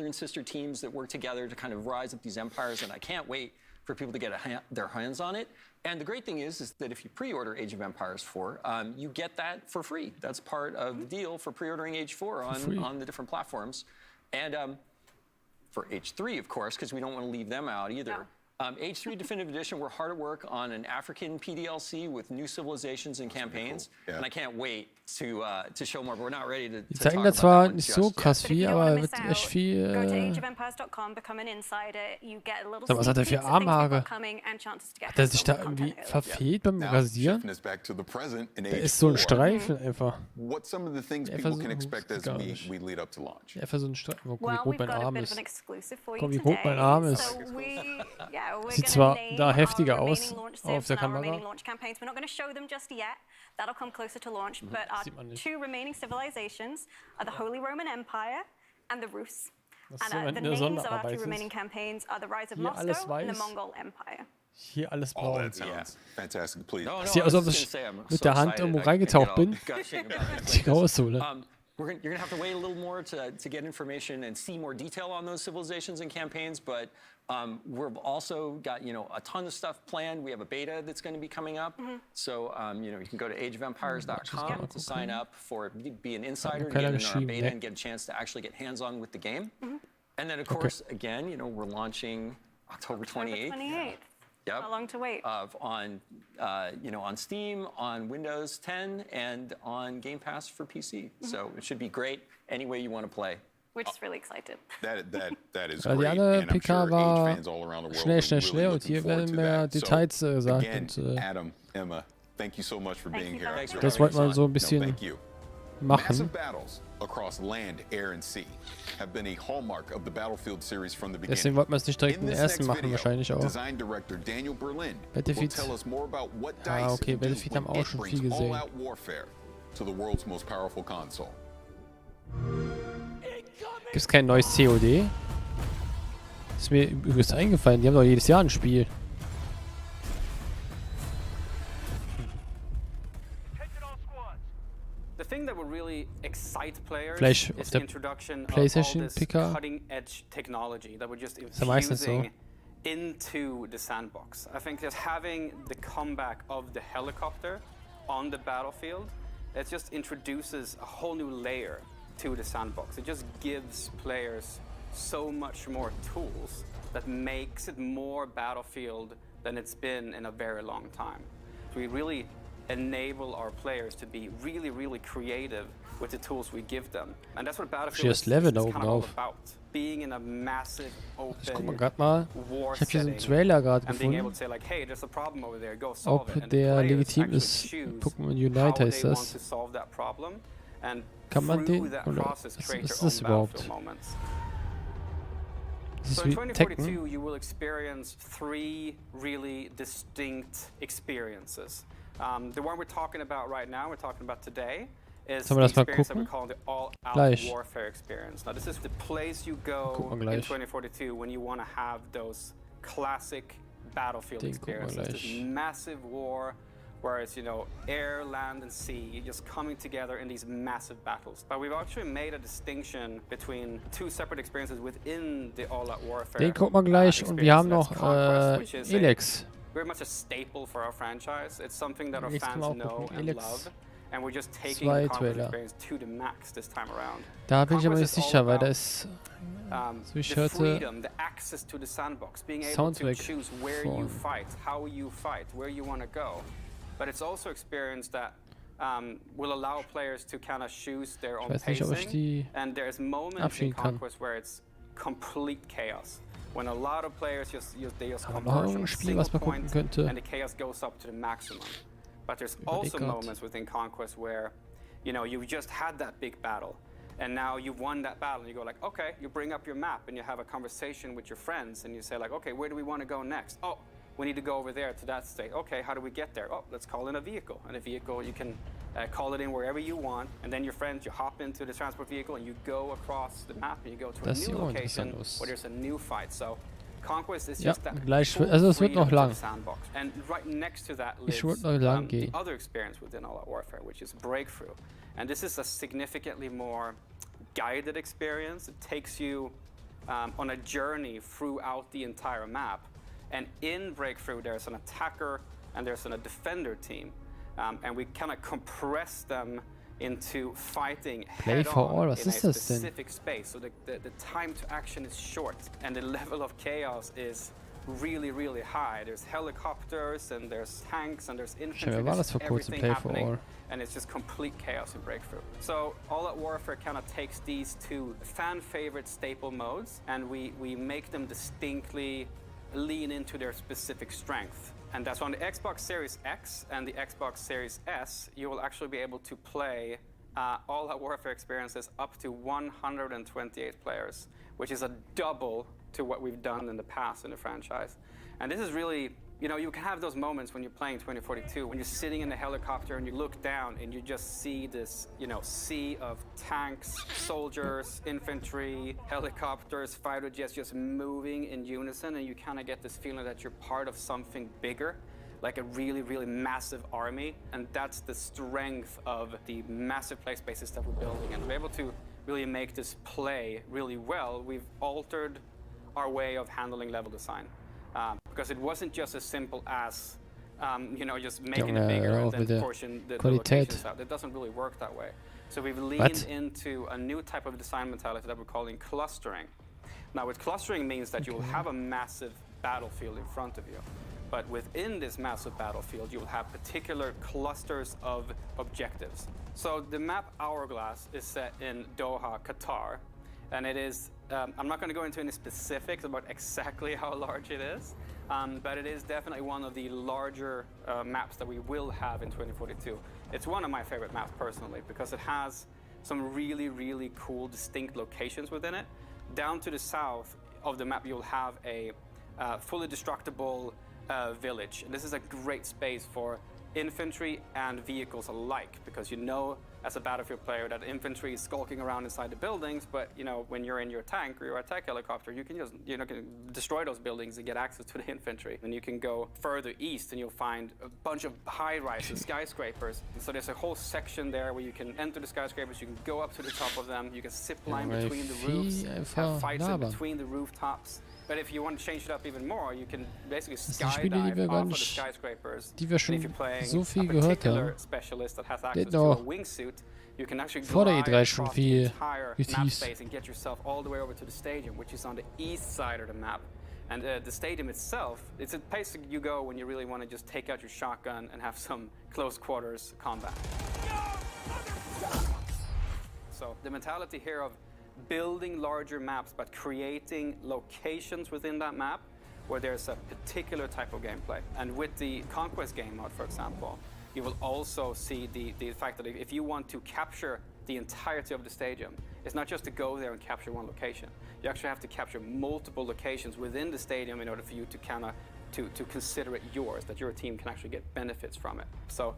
and sister teams that work together to kind of rise up these empires, and I can't wait for people to get their hands on it. And the great thing is that if you pre-order Age of Empires 4, you get that for free. That's part of the deal for pre-ordering Age 4 on the different platforms. And for Age 3, of course, because we don't want to leave them out either. Age 3 Definitive Edition, we're hard at work on an African PDLC with new civilizations and campaigns, cool. Yeah. and I can't wait to show more, but we're not ready to Die talk zeigen da about zwar that one nicht just so yet. krass But if viel, you don't aber want to wird miss echt out, viel. go to ageofempires.com, become an insider. You get a little Was hat er für sneak peeks at things we've Armhaare? got coming and chances to get Hat er sich da hands-on irgendwie content. verfehlt beim Now, Rasieren? shifting us back to the present in Da Age ist so ein 4. Streifen einfach. What's some of the things Ja, people can versuch- expect as gar we, nicht. we lead up to launch? Einfach so ein Streifen. Guck, wie Well, groß we've mein got a Arm bit of ist. an exclusive for Guck, you wie groß mein Arm today. ist. So we're Sieht gonna zwar name da heftiger our aus remaining launch auf civs der and our remaining Kamera. launch campaigns. We're not going to show them just yet. That'll come closer to launch. But our sieht man nicht. 2 remaining civilizations are the Holy Roman Empire and the Rus. Das ist And so the eine names of our 2 Sonderarbeit remaining ist. campaigns are the Rise of Hier alles Moscow and the weiß. Mongol Empire. Hier alles Oh, braun. that sounds fantastic. Please. No, Sieht I aus, was als ob just ich gonna say, I'm mit so der Hand excited irgendwo I get reingetaucht all bin. gushing about things Die like this. raushole. You're gonna have to wait a little more to get information and see more detail on those civilizations and campaigns, but we've also got a ton of stuff planned. We have a beta that's going to be coming up, so you can go to ageofempires.com to sign up for be an insider to get in our beta and get a chance to actually get hands-on with the game. And then of course, again, we're launching October 28th. Yep. How long to wait? On Steam, on Windows 10, and on Game Pass for PC. So it should be great any way you want to play. We're just really excited. That is Weil die great, andere and I'm PK sure Age war fans all around the world schnell, are schnell, really schnell und looking hier forward werden to mehr that. So, Details gesagt. again, Und Adam, Emma, thank you so much for Thank being you here. very much. das wollte man so ein No, bisschen thank you. machen. Massive battles across land, air, and sea have been a hallmark of the Battlefield series from the beginning. Deswegen wollten wir es nicht direkt In in den this ersten next machen, video, wahrscheinlich auch. design director Daniel Berlin will Battlefield. tell us more about what Ah, DICE okay, can do Battlefield haben when auch it schon brings viel gesehen. all-out warfare to the world's most powerful console. Gibt's kein neues COD? Ist mir übrigens eingefallen, die haben doch jedes Jahr ein Spiel. The thing that will really excite players Vielleicht is auf the der introduction of all PlayStation this Picker. cutting-edge technology that we're just Ist ja meistens so. infusing into the sandbox. I think just having the comeback of the helicopter on the battlefield, it just introduces a whole new layer to the sandbox. It just gives players so much more tools that makes it more Battlefield than it's been in a very long time. So we really enable our players to be really, really creative with the tools we give them. And that's what Battlefield is Level da kind oben of all drauf. about. Being in a massive Ich guck mal open grad mal. war Ich habe hier so einen setting Trailer gerade and being able gefunden. to say like, hey, there's a problem over there, go solve Ob it. And the der players legitim actually ist. choose Pokémon how Unite heißt they want das. to solve that problem. And Kann man through den, that oder process, was create ist your das own überhaupt? Battlefield moments. Das ist So in wie 2042, Tekken. you will experience 3 really distinct experiences. The one we're talking about right now, we're talking about today, is Sollen wir the das mal experience that we gucken? call the all-out Gleich. warfare experience. Now, this is the place you go Gucken wir in gleich. 2042 when you want to have those classic battlefield Den gucken wir experiences. This gleich. massive war where it's, you know, air, land, and sea just coming together in these massive battles. But we've actually made a distinction between 2 separate experiences within the all-out warfare. Den gucken wir gleich und wir haben experience. noch That's Conquest, which is ELEX. very much a staple for our franchise. It's something that our ELEX kann fans man auch know gucken. and ELEX love. And we're just taking 2 the Conquest Trailer. experience to the max this time around. Da bin ich aber Conquest nicht is sicher, all weil da about, ist, so wie ich the hörte, freedom, the access to the sandbox, being able to Soundtrack choose where you von. fight, how you fight, where you want to go. But it's also experience that will allow players to kind of choose their own weiß nicht, ob ich pacing. die And there's moments in abspielen kann. Conquest where it's complete chaos. When a lot of players just Aber noch converge on ein a Spiel, single was man gucken point könnte. and the chaos goes up to the maximum. But there's Überleg also grad. moments within Conquest where, you know, you've just had that big battle, and now you've won that battle, and you go like, okay, you bring up your map, and you have a conversation with your friends, and you say like, okay, where do we want to go next? Oh, we need to go over there to that state. Okay, how do we get there? Oh, let's call in a vehicle. And a vehicle, you can call it in wherever you want, and then your friends, you hop into the transport vehicle, and you go across the map, and you go to a Das sieht new auch location interessant aus. where there's a new fight. So Conquest is Ja, just that gleich, full also es wird noch freedom to lang. the sandbox. And right next to that Ich lives würde noch lang the gehen. other experience within All Out Warfare, which is Breakthrough. And this is a significantly more guided experience. It takes you on a journey throughout the entire map. And in Breakthrough, there's an attacker and there's a defender team. And we kind of compress them into fighting Play for all, head-on was in a ist das denn? specific space. So the time to action is short, and the level of chaos is really, really high. There's helicopters, and there's tanks, and there's infantry. Scheinbar war There's das vor kurzem everything Play for happening, all. and it's just complete chaos in Breakthrough. So All Out Warfare kind of takes these 2 fan-favorite staple modes, and we make them distinctly lean into their specific strength. And that's on the Xbox Series X and the Xbox Series S, you will actually be able to play All Out Warfare experiences up to 128 players, which is a double to what we've done in the past in the franchise. And this is really, you know, you can have those moments when you're playing 2042, when you're sitting in a helicopter and you look down and you just see this, you know, sea of tanks, soldiers, infantry, helicopters, fighter jets just moving in unison, and you kind of get this feeling that you're part of something bigger, like a really, really massive army. And that's the strength of the massive play spaces that we're building. And to be able to really make this play really well, we've altered our way of handling level design. Because it wasn't just as simple as, you know, just making it bigger and then portion the locations out. It doesn't really work that way. So we've leaned into a new type of design mentality that we're calling clustering. Now, what clustering means that you will have a massive battlefield in front of you. But within this massive battlefield, you will have particular clusters of objectives. So the map Hourglass is set in Doha, Qatar. And it is, I'm not going to go into any specifics about exactly how large it is, but it is definitely one of the larger maps that we will have in 2042. It's one of my favorite maps personally because it has some really, really cool, distinct locations within it. Down to the south of the map, you'll have a fully destructible village. And this is a great space for infantry and vehicles alike, because you know as a Battlefield player that infantry is skulking around inside the buildings, but you know when you're in your tank or your attack helicopter, you can just can destroy those buildings and get access to the infantry. And you can go further east and you'll find a bunch of high-rises, skyscrapers. And so there's a whole section there where you can enter the skyscrapers, you can go up to the top of them, you can zip line between the roofs, have fights in between the rooftops. But if you want to change it up even more, you can basically skydive off of the skyscrapers. Die wir and schon if you're playing so viel a gehört particular haben. specialist that has access Geht to a noch wingsuit, you can actually vor der glide E3 schon across the viel entire wie map Thieves. space and get yourself all the way over to the stadium, which is on the east side of the map. And the stadium itself, it's a place you go when you really want to just take out your shotgun and have some close quarters combat. So the mentality here of building larger maps but creating locations within that map where there's a particular type of gameplay. And with the Conquest game mode, for example, you will also see the fact that if you want to capture the entirety of the stadium, it's not just to go there and capture one location. You actually have to capture multiple locations within the stadium in order for you to kind of to consider it yours, that your team can actually get benefits from it. So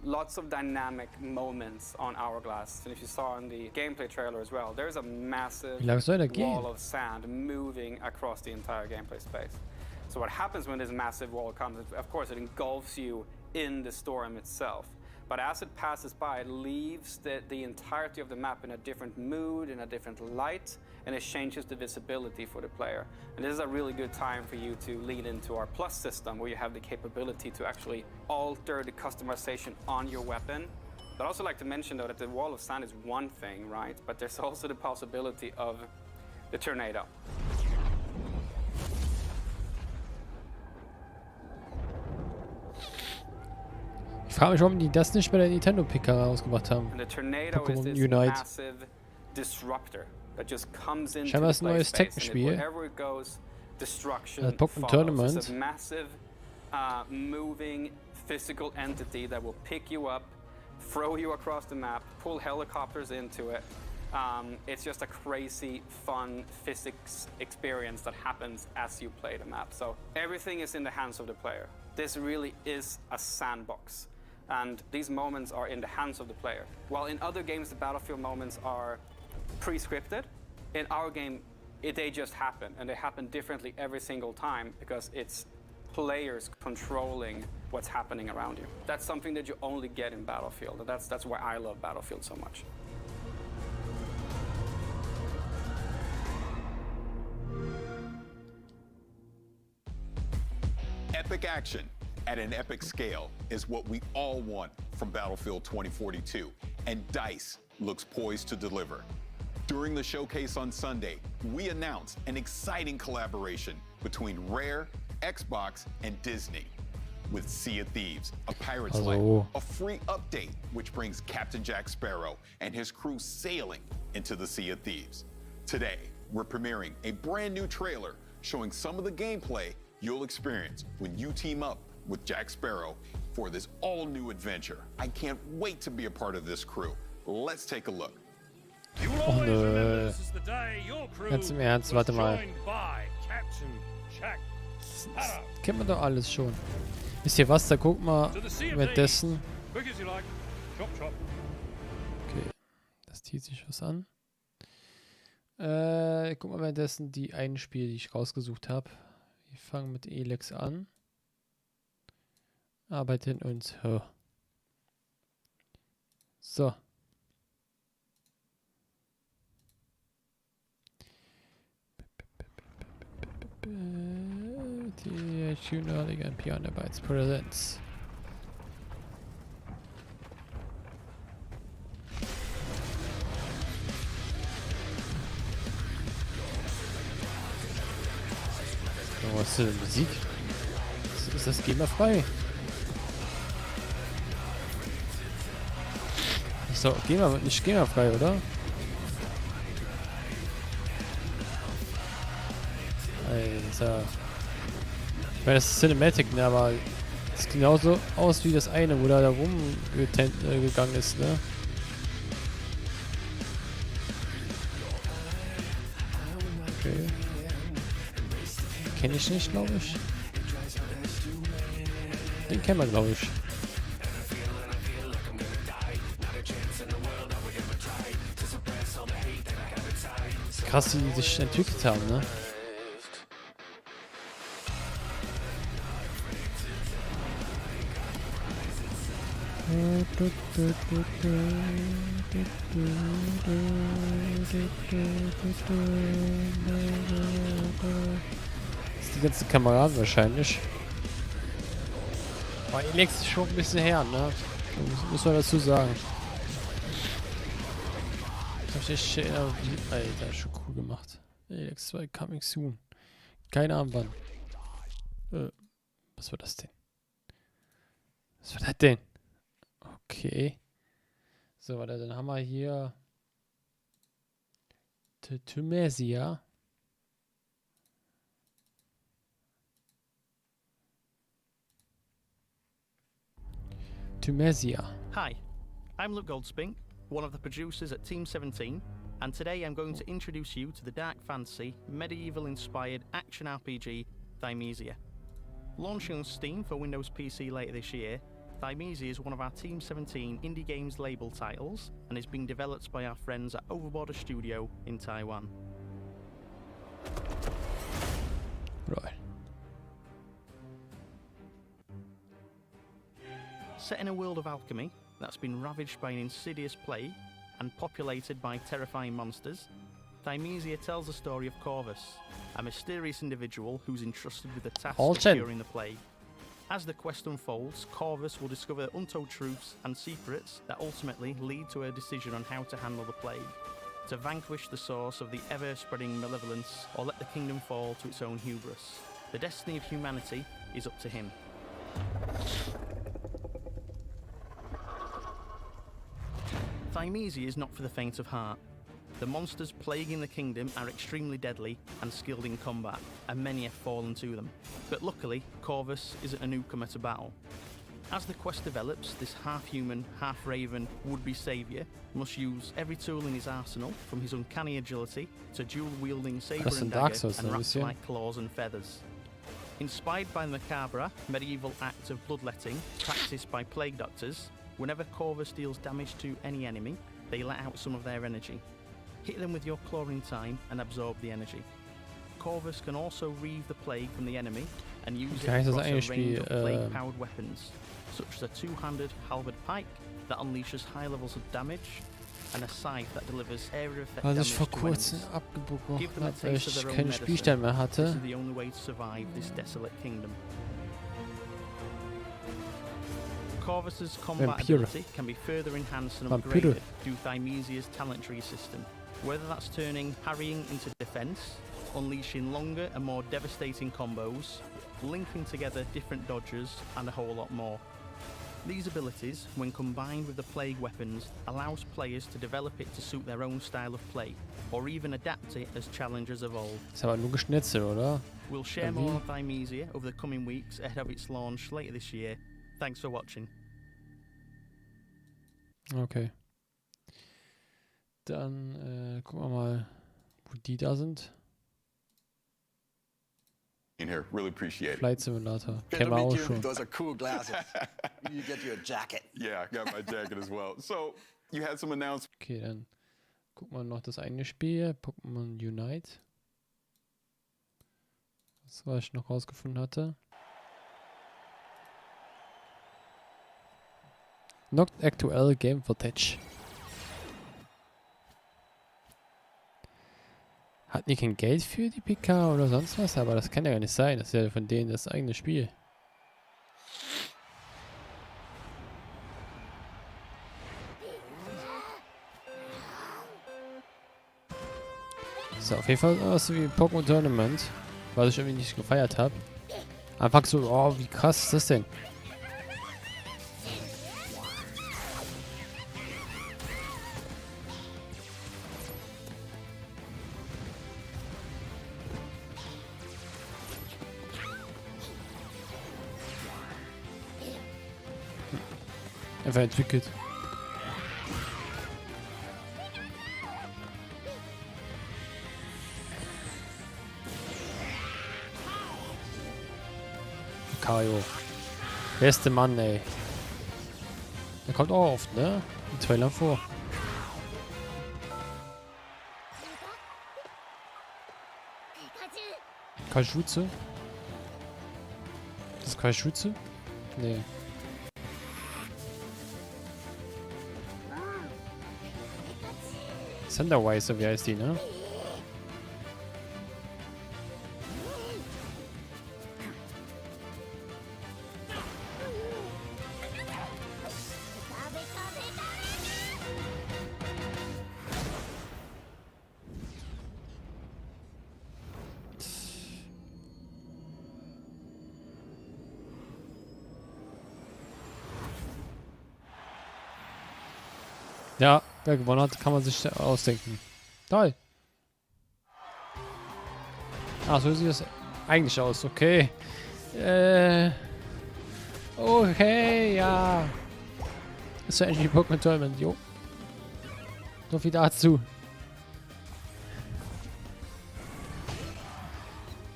lots of dynamic moments on Hourglass. And if you saw in the gameplay trailer as well, there's a massive wall of sand moving across the entire gameplay space. So what happens when this massive wall comes, of course, it engulfs you in the storm itself. But as it passes by, it leaves the entirety of the map in a different mood, in a different light, and it changes the visibility for the player. And this is a really good time for you to lean into our Plus system, where you have the capability to actually alter the customization on your weapon. But I'd also like to mention, though, that the wall of sand is one thing, right? But there's also the possibility of the tornado. Ich frage mich, warum die das nicht bei der Nintendo PK rausgebracht haben. And the tornado is this Unite. massive disruptor that just comes into Scheinbar the ist ein neues play space, and Tekken-Spiel. wherever it goes, destruction Pokémon follows. Tournament. It's a massive, moving physical entity that will pick you up, throw you across the map, pull helicopters into it. It's just a crazy, fun physics experience that happens as you play the map. So everything is in the hands of the player. This really is a sandbox. And these moments are in the hands of the player. While in other games, the Battlefield moments are pre-scripted, in our game, they just happen. And they happen differently every single time because it's players controlling what's happening around you. That's something that you only get in Battlefield. And that's why I love Battlefield so much. Epic action at an epic scale is what we all want from Battlefield 2042, and DICE looks poised to deliver. During the showcase on Sunday, we announced an exciting collaboration between Rare, Xbox, and Disney with Sea of Thieves, A Pirate's Life, a free update which brings Captain Jack Sparrow and his crew sailing into the Sea of Thieves. Today, we're premiering a brand new trailer showing some of the gameplay you'll experience when you team up with Jack Sparrow for this all-new adventure. I can't wait to be a part of this crew. Let's take a look. Und ganz im Ernst, warte mal. Das kennt man doch alles schon. Wisst ihr was, da guck mal währenddessen. Okay, das zieht sich was an. Guck mal währenddessen die einen Spiele, die ich rausgesucht habe. Wir fangen mit ELEX an. Arbeiten uns. So. Die Tuner Piano Bytes Presents. Was ist denn Musik? Ist das GEMA-frei? Ist doch nicht GEMA-frei, oder? Alter. Ich meine, das ist Cinematic, ne, aber das sieht genauso aus wie das eine, wo da rumgegangen ist, ne? Okay. Kenne ich nicht, glaube ich. Den kennen wir, glaube ich. Krass, wie die sich entwickelt haben, ne? Das ist die ganzen Kameraden wahrscheinlich. Aber ELEX ist schon ein bisschen her, ne? Muss man dazu sagen. Alter, schon cool gemacht. ELEX 2 coming soon. Keine Ahnung wann. Was war das denn? Was war das denn? Okay. So, warte, dann haben wir hier Thymesia. Thymesia. Hi, I'm Luke Goldspink, one of the producers at Team 17, and today I'm going to introduce you to the dark fantasy, medieval-inspired action RPG, Thymesia. Launching on Steam for Windows PC later this year, Thymesia is one of our Team 17 Indie Games label titles and is being developed by our friends at Overborder Studio in Taiwan. Right. Set in a world of alchemy that's been ravaged by an insidious plague and populated by terrifying monsters, Thymesia tells the story of Corvus, a mysterious individual who's entrusted with the task of curing the plague. As the quest unfolds, Corvus will discover untold truths and secrets that ultimately lead to a decision on how to handle the plague, to vanquish the source of the ever-spreading malevolence or let the kingdom fall to its own hubris. The destiny of humanity is up to him. Thymesia is not for the faint of heart. The monsters plaguing the kingdom are extremely deadly and skilled in combat, and many have fallen to them. But luckily, Corvus isn't a newcomer to battle. As the quest develops, this half-human, half-raven would-be saviour must use every tool in his arsenal, from his uncanny agility to dual-wielding saber and dagger and rat-like claws and feathers. Inspired by the macabre, medieval act of bloodletting practiced by plague doctors, whenever Corvus deals damage to any enemy, they let out some of their energy. Hit them with your claw in time and absorb the energy. Corvus can also reave the plague from the enemy and use it across a range of plague-powered weapons, such as a two-handed halberd pike that unleashes high levels of damage, and a scythe that delivers area effect Was damage ich vor to kurzem enemies. abgebrochen Give them a habe, weil taste of ich their own keinen medicine. Spielstand mehr This hatte. is the only way to survive this desolate kingdom. Corvus's combat ability can be further enhanced and upgraded through Thymesia's talent tree system, whether that's turning parrying into defense, unleashing longer and more devastating combos, linking together different dodges, and a whole lot more. These abilities, when combined with the plague weapons, allows players to develop it to suit their own style of play, or even adapt it as challenges evolve. Ist aber nur Geschnitzel, oder? We'll share more on Thymesia over the coming weeks ahead of its launch later this year. Thanks for watching. Okay. Dann gucken wir mal, wo die da sind. In here, really appreciate it. Flight Simulator. Good Kennen to wir meet auch you. schon. Those are cool glasses. You get your jacket. Yeah, I got my jacket as well. So, you had some announcements. Okay, dann gucken wir noch das eine Spiel. Pokémon Unite. Das, was ich noch rausgefunden hatte. Not aktuell Game Footage. Hatten die kein Geld für die PK oder sonst was? Aber das kann ja gar nicht sein. Das ist ja von denen das eigene Spiel. So, auf jeden Fall was wie Pokémon Tournament. Was ich irgendwie nicht gefeiert habe. Einfach so, oh, wie krass ist das denn? Einfach entwickelt. Kajo. Beste Mann, ey. Der kommt auch oft, ne? In Trailern vor. Kaijutsu? Das ist Kaijutsu? Nee. Thunderwise, wie heißt die, ne? Ja, wer gewonnen hat, kann man sich ausdenken. Toll. Ah, so sieht das eigentlich aus. Okay. Okay, ja. Das ist ja endlich Pokémon Tournament, jo. So viel dazu.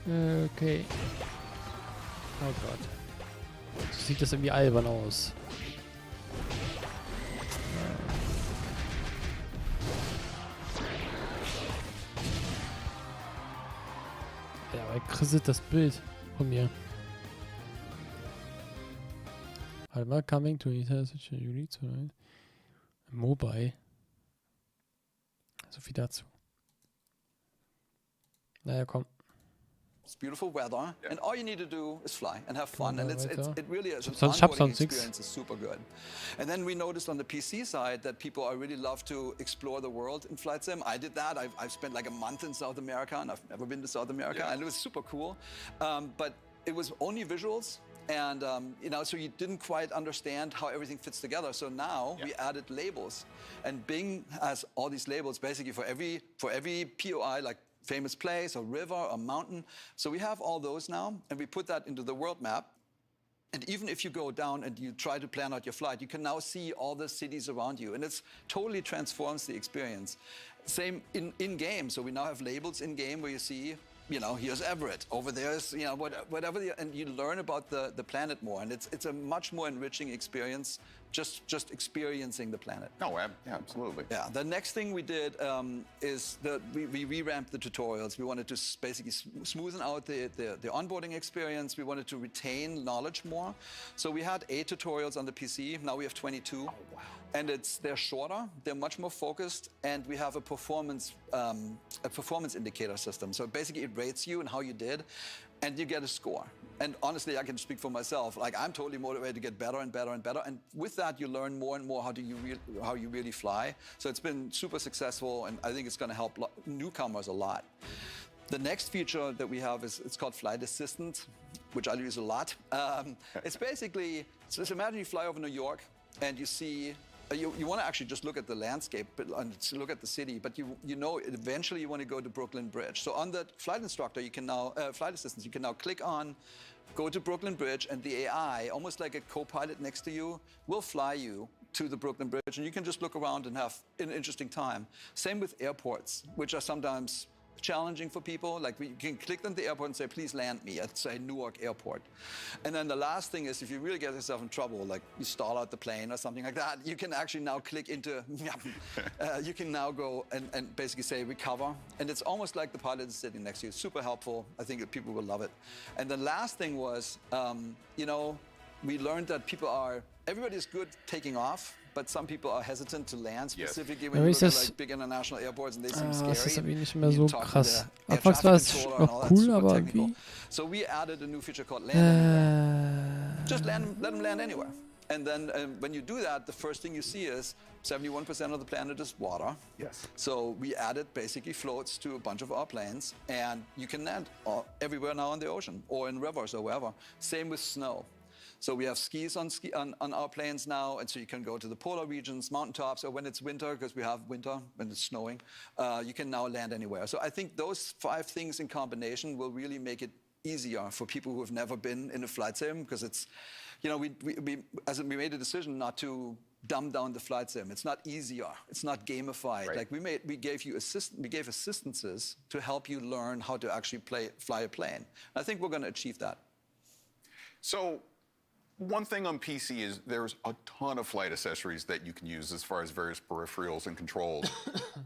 Okay. Oh Gott. So sieht das irgendwie albern aus. Ja, aber krisselt das Bild von mir. Halt mal, coming to Juli Mobile. So viel dazu. Naja, komm. It's beautiful weather, and all you need to do is fly and have fun, and it really is. An onboarding experience is super good. And then we noticed on the PC side that people are really love to explore the world in Flight Sim. I did that. I've spent like a month in South America, and I've never been to South America, and it was super cool. But it was only visuals, and you know, so you didn't quite understand how everything fits together. So now we added labels, and Bing has all these labels basically for every POI, like famous place or river or mountain. So we have all those now, and we put that into the world map. And even if you go down and you try to plan out your flight, you can now see all the cities around you, and it's totally transforms the experience. Same in game. So we now have labels in game where you see, you know, here's Everett, over there is, you know, whatever, and you learn about the planet more, and it's a much more enriching experience, just experiencing the planet. Oh, yeah, absolutely. Yeah, the next thing we did is we revamped the tutorials. We wanted to basically smoothen out the onboarding experience. We wanted to retain knowledge more. So we had 8 tutorials on the PC. Now we have 22. Oh, wow. And they're shorter, they're much more focused, and we have a performance indicator system. So basically it rates you and how you did, and you get a score. And honestly, I can speak for myself. Like, I'm totally motivated to get better and better and better. And with that, you learn more and more how you really fly. So it's been super successful, and I think it's going to help newcomers a lot. The next feature that we have it's called Flight Assistant, which I use a lot. It's basically, so just imagine you fly over New York and you see. You want to actually just look at the landscape and look at the city, but you know eventually you want to go to Brooklyn Bridge. So on the flight instructor, you can now flight assistance. You can now click on, go to Brooklyn Bridge, and the AI, almost like a co-pilot next to you, will fly you to the Brooklyn Bridge, and you can just look around and have an interesting time. Same with airports, which are sometimes challenging for people. Like, you can click on the airport and say, please land me at, say, Newark Airport. And then the last thing is, if you really get yourself in trouble, like you stall out the plane or something like that, you can actually now click into, you can now go and basically say recover. And it's almost like the pilot is sitting next to you. Super helpful. I think that people will love it. And the last thing was, you know, we learned that everybody's good taking off, but some people are hesitant to land, specifically when you look at like big international airports and they seem scary. Das ist aber nicht mehr so krass. Anfangs war es noch cool, aber irgendwie. So we added a new feature called Land Anywhere. Just let them land anywhere. And then when you do that, the first thing you see is 71% of the planet is water. Yes. So we added basically floats to a bunch of our planes, and you can land everywhere now in the ocean or in rivers or wherever. Same with snow. So we have skis on our planes now, and so you can go to the polar regions, mountaintops, or when it's winter, because we have winter, when it's snowing, you can now land anywhere. So I think those 5 things in combination will really make it easier for people who have never been in a flight sim, because it's, you know, we made a decision not to dumb down the flight sim. It's not easier. It's not gamified. Right. Like we gave assistances to help you learn how to actually fly a plane. I think we're going to achieve that. So one thing on PC is there's a ton of flight accessories that you can use as far as various peripherals and controls.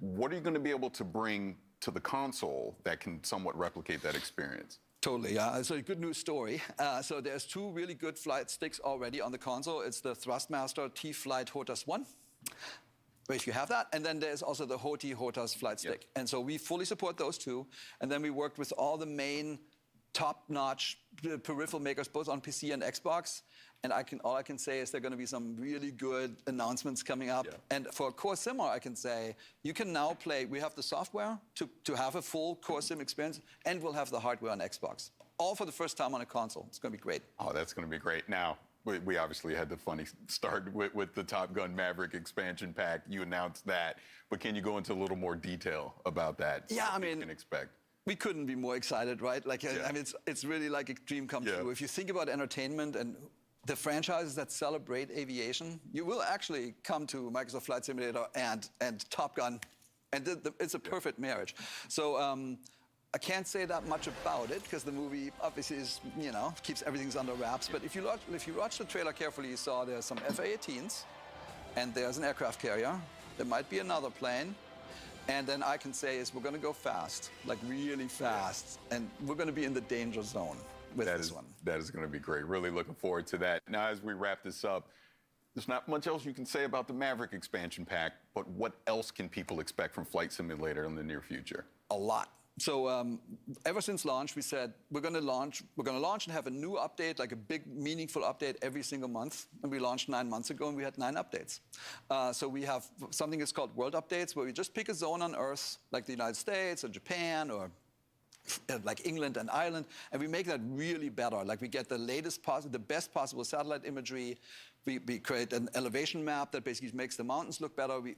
What are you going to be able to bring to the console that can somewhat replicate that experience? Totally, yeah. So a good news story. So there's two really good flight sticks already on the console. It's the Thrustmaster T-Flight HOTAS 1, if you have that. And then there's also the HOTI HOTAS flight stick. And so we fully support those two. And then we worked with all the main top-notch peripheral makers, both on PC and Xbox. And all I can say is there are going to be some really good announcements coming up. And for Core Simmer, I can say you can now play. We have the software to have a full Core Sim experience, and we'll have the hardware on Xbox. All for the first time on a console. It's going to be great. Oh, that's going to be great. Now, we obviously had the funny start with the Top Gun Maverick expansion pack. You announced that. But can you go into a little more detail about that? Yeah, I mean, you can expect. We couldn't be more excited, right? Like, I mean, it's really like a dream come true. If you think about entertainment and the franchises that celebrate aviation, you will actually come to Microsoft Flight Simulator and Top Gun, and it's a perfect marriage. So I can't say that much about it because the movie obviously is, you know, keeps everything under wraps. But if you watch the trailer carefully, you saw there's some F/A-18s, and there's an aircraft carrier. There might be another plane. And then I can say is we're going to go fast, like really fast, and we're going to be in the danger zone with this one. That is going to be great. Really looking forward to that. Now, as we wrap this up, there's not much else you can say about the Maverick expansion pack, but what else can people expect from Flight Simulator in the near future? A lot. So ever since launch, we said we're going to launch and have a new update, like a big, meaningful update every single month. And we launched 9 months ago, and we had 9 updates. So we have something that's called World Updates, where we just pick a zone on Earth, like the United States or Japan or like England and Ireland, and we make that really better. Like we get the the best possible satellite imagery. We create an elevation map that basically makes the mountains look better. We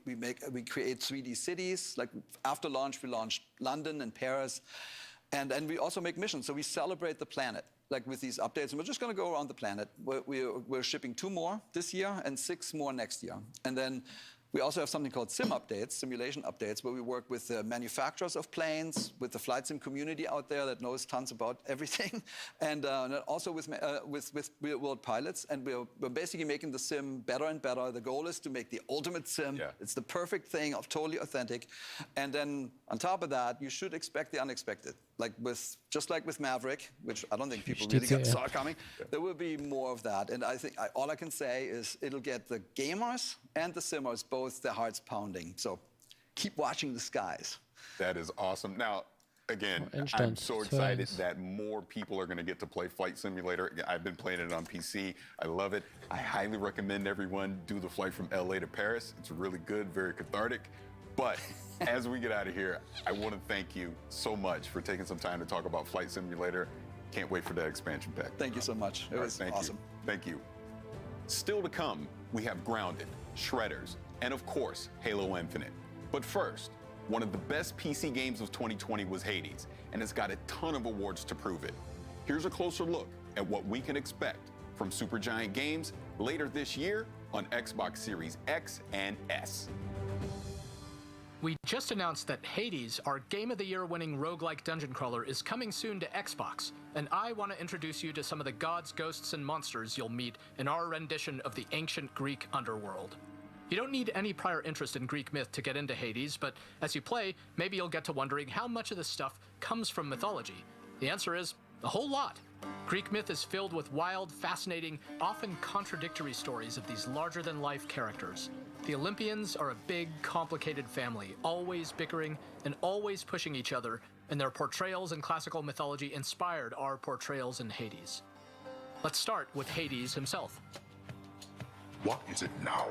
create 3D cities. Like after launch, we launched London and Paris, and then we also make missions. So we celebrate the planet, like with these updates. And we're just going to go around the planet. We're shipping 2 more this year and 6 more next year. And then we also have something called sim updates, simulation updates, where we work with the manufacturers of planes, with the flight sim community out there that knows tons about everything, and also with real-world pilots. And we're basically making the sim better and better. The goal is to make the ultimate sim. Yeah. It's the perfect thing, totally authentic. And then on top of that, you should expect the unexpected. Just like with Maverick, which I don't think people really saw coming, there will be more of that. And I think all I can say is it'll get the gamers and the simmers both their hearts pounding. So keep watching the skies. That is awesome. Now, again, I'm so excited that more people are going to get to play Flight Simulator. I've been playing it on PC. I love it. I highly recommend everyone do the flight from LA to Paris. It's really good, very cathartic. But as we get out of here, I want to thank you so much for taking some time to talk about Flight Simulator. Can't wait for that expansion pack. Thank you so much. It was awesome. Thank you. Still to come, we have Grounded, Shredders, and of course, Halo Infinite. But first, one of the best PC games of 2020 was Hades, and it's got a ton of awards to prove it. Here's a closer look at what we can expect from Supergiant Games later this year on Xbox Series X and S. We just announced that Hades, our Game of the Year winning roguelike dungeon crawler, is coming soon to Xbox, and I want to introduce you to some of the gods, ghosts, and monsters you'll meet in our rendition of the ancient Greek underworld. You don't need any prior interest in Greek myth to get into Hades, but as you play, maybe you'll get to wondering how much of this stuff comes from mythology. The answer is a whole lot. Greek myth is filled with wild, fascinating, often contradictory stories of these larger-than-life characters. The Olympians are a big, complicated family, always bickering and always pushing each other, and their portrayals in classical mythology inspired our portrayals in Hades. Let's start with Hades himself. What is it now?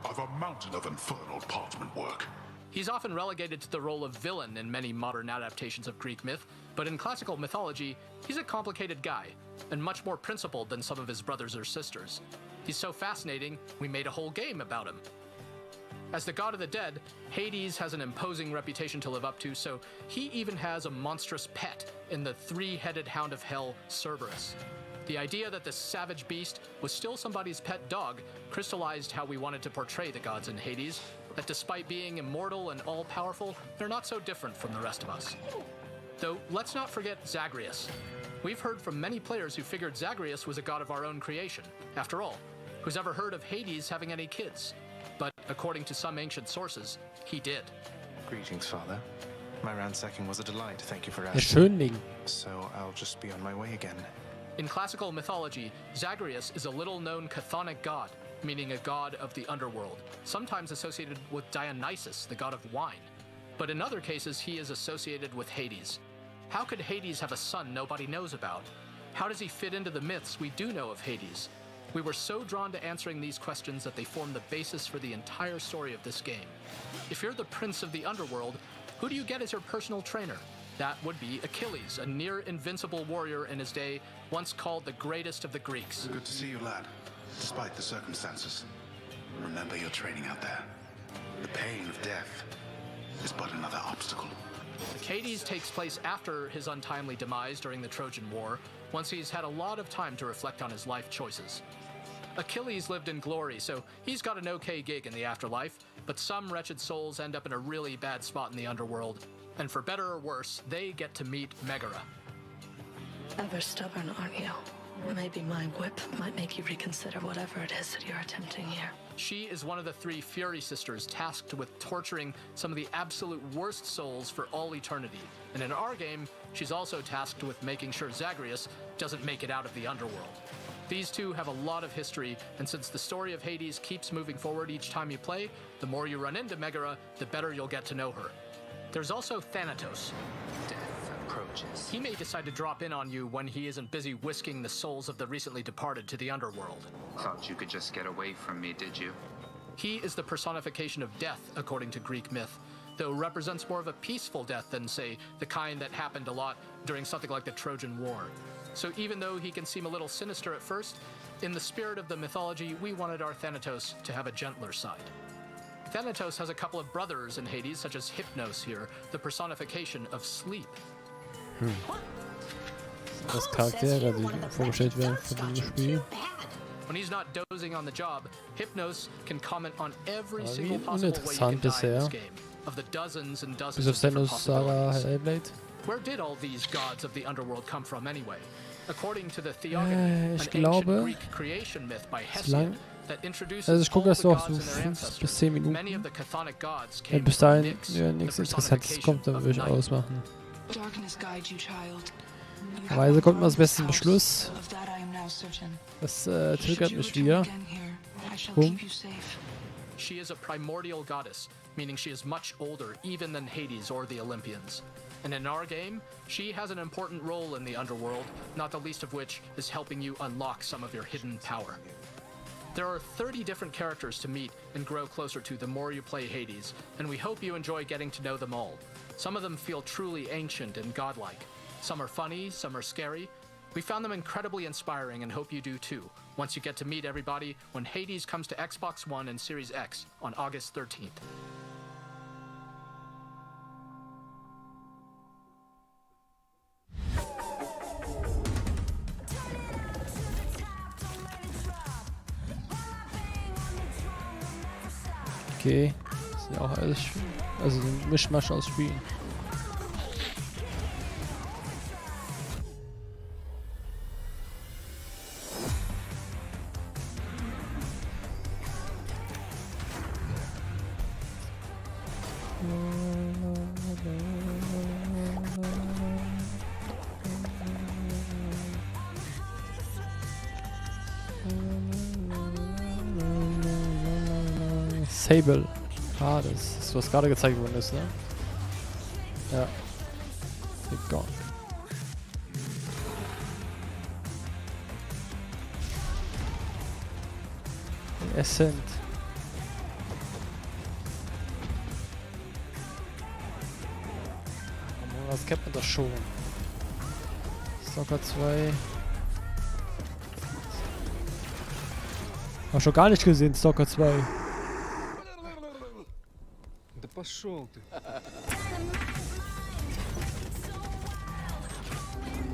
I've a mountain of infernal parchment work. He's often relegated to the role of villain in many modern adaptations of Greek myth, but in classical mythology, he's a complicated guy, and much more principled than some of his brothers or sisters. He's so fascinating, we made a whole game about him. As the god of the dead, Hades has an imposing reputation to live up to, so he even has a monstrous pet in the 3-headed hound of hell, Cerberus. The idea that this savage beast was still somebody's pet dog crystallized how we wanted to portray the gods in Hades, that despite being immortal and all-powerful, they're not so different from the rest of us. Though, let's not forget Zagreus. We've heard from many players who figured Zagreus was a god of our own creation. After all, who's ever heard of Hades having any kids? But according to some ancient sources, he did. Greetings, Father. My ransacking was a delight, thank you for Der asking. Schönling. So I'll just be on my way again. In classical mythology, Zagreus is a little-known chthonic god, meaning a god of the underworld, sometimes associated with Dionysus, the god of wine. But in other cases, he is associated with Hades. How could Hades have a son nobody knows about? How does he fit into the myths we do know of Hades? We were so drawn to answering these questions that they form the basis for the entire story of this game. If you're the prince of the underworld, who do you get as your personal trainer? That would be Achilles, a near-invincible warrior in his day, once called the greatest of the Greeks. Good to see you, lad. Despite the circumstances, remember your training out there. The pain of death is but another obstacle. Hades takes place after his untimely demise during the Trojan War, once he's had a lot of time to reflect on his life choices. Achilles lived in glory, so he's got an okay gig in the afterlife, but some wretched souls end up in a really bad spot in the underworld. And for better or worse, they get to meet Megara. Ever stubborn, aren't you? Maybe my whip might make you reconsider whatever it is that you're attempting here. She is one of the three Fury sisters tasked with torturing some of the absolute worst souls for all eternity. And in our game, she's also tasked with making sure Zagreus doesn't make it out of the underworld. These two have a lot of history, and since the story of Hades keeps moving forward each time you play, the more you run into Megara, the better you'll get to know her. There's also Thanatos. Death approaches. He may decide to drop in on you when he isn't busy whisking the souls of the recently departed to the underworld. Thought you could just get away from me, did you? He is the personification of death, according to Greek myth, though represents more of a peaceful death than, say, the kind that happened a lot during something like the Trojan War. So even though he can seem a little sinister at first, in the spirit of the mythology, we wanted our Thanatos to have a gentler side. Thanatos has a couple of brothers in Hades, such as Hypnos here, the personification of sleep. Das Charaktere, die vorgestellt werden von dem Spiel. When he's not dozing on the job, Hypnos can comment on every Aber single wie possible way you can uninteressant die in this bisher. game, of the dozens and dozens Bis auf of different Senus Saga possibilities. Hellblade. Where did all these gods of the underworld come from anyway? According to the Theogony, Ich an glaube, ancient Greek creation myth by so lang- Hesiod that introduces Also ich gucke all das the so auf gods so and their 5 ancestors. bis 10 Minuten. Many of the chthonic gods Wenn came bis from dahin Nyx, ja, the nichts Interessantes kommt, dann würde ich personification of ausmachen. Darkness guide you, child. Weise kommt man als besten Beschluss. Of that I am now certain. Das triggert mich Should you wieder. return again here, I shall Warum? keep you safe. She is a primordial goddess, meaning she is much older even than Hades or the Olympians. And in our game, she has an important role in the underworld, not the least of which is helping you unlock some of your hidden power. There are 30 different characters to meet and grow closer to the more you play Hades, and we hope you enjoy getting to know them all. Some of them feel truly ancient and godlike. Some are funny, some are scary. We found them incredibly inspiring and hope you do too, once you get to meet everybody when Hades comes to Xbox One and Series X on August 13th. Okay, das sind ja auch alles Spiele. Also so ein Mischmasch aus Spielen. Sable. Ah, das ist, was gerade gezeigt worden ist, ne? Ja. Beginn. Ascent. Das kennt man doch schon. Stalker 2. Hab schon gar nicht gesehen, Stalker 2. Да пошел ты.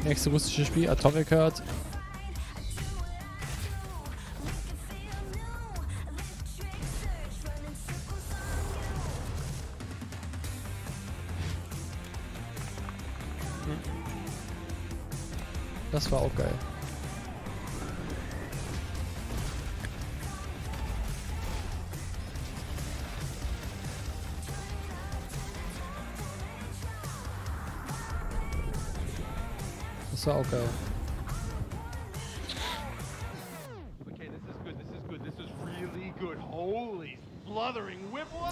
Nächste russische Spiel, Atomic Heart. Das war auch geil. Das war auch geil. Okay, this is good. This is good. This is really good. Holy spluttering whipple.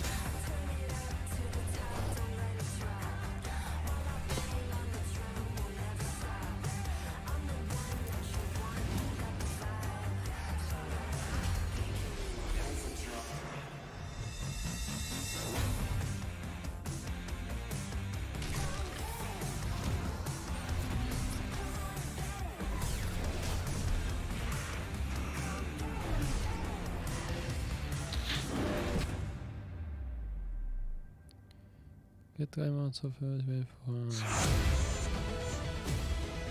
Geht dreimal zur Feld.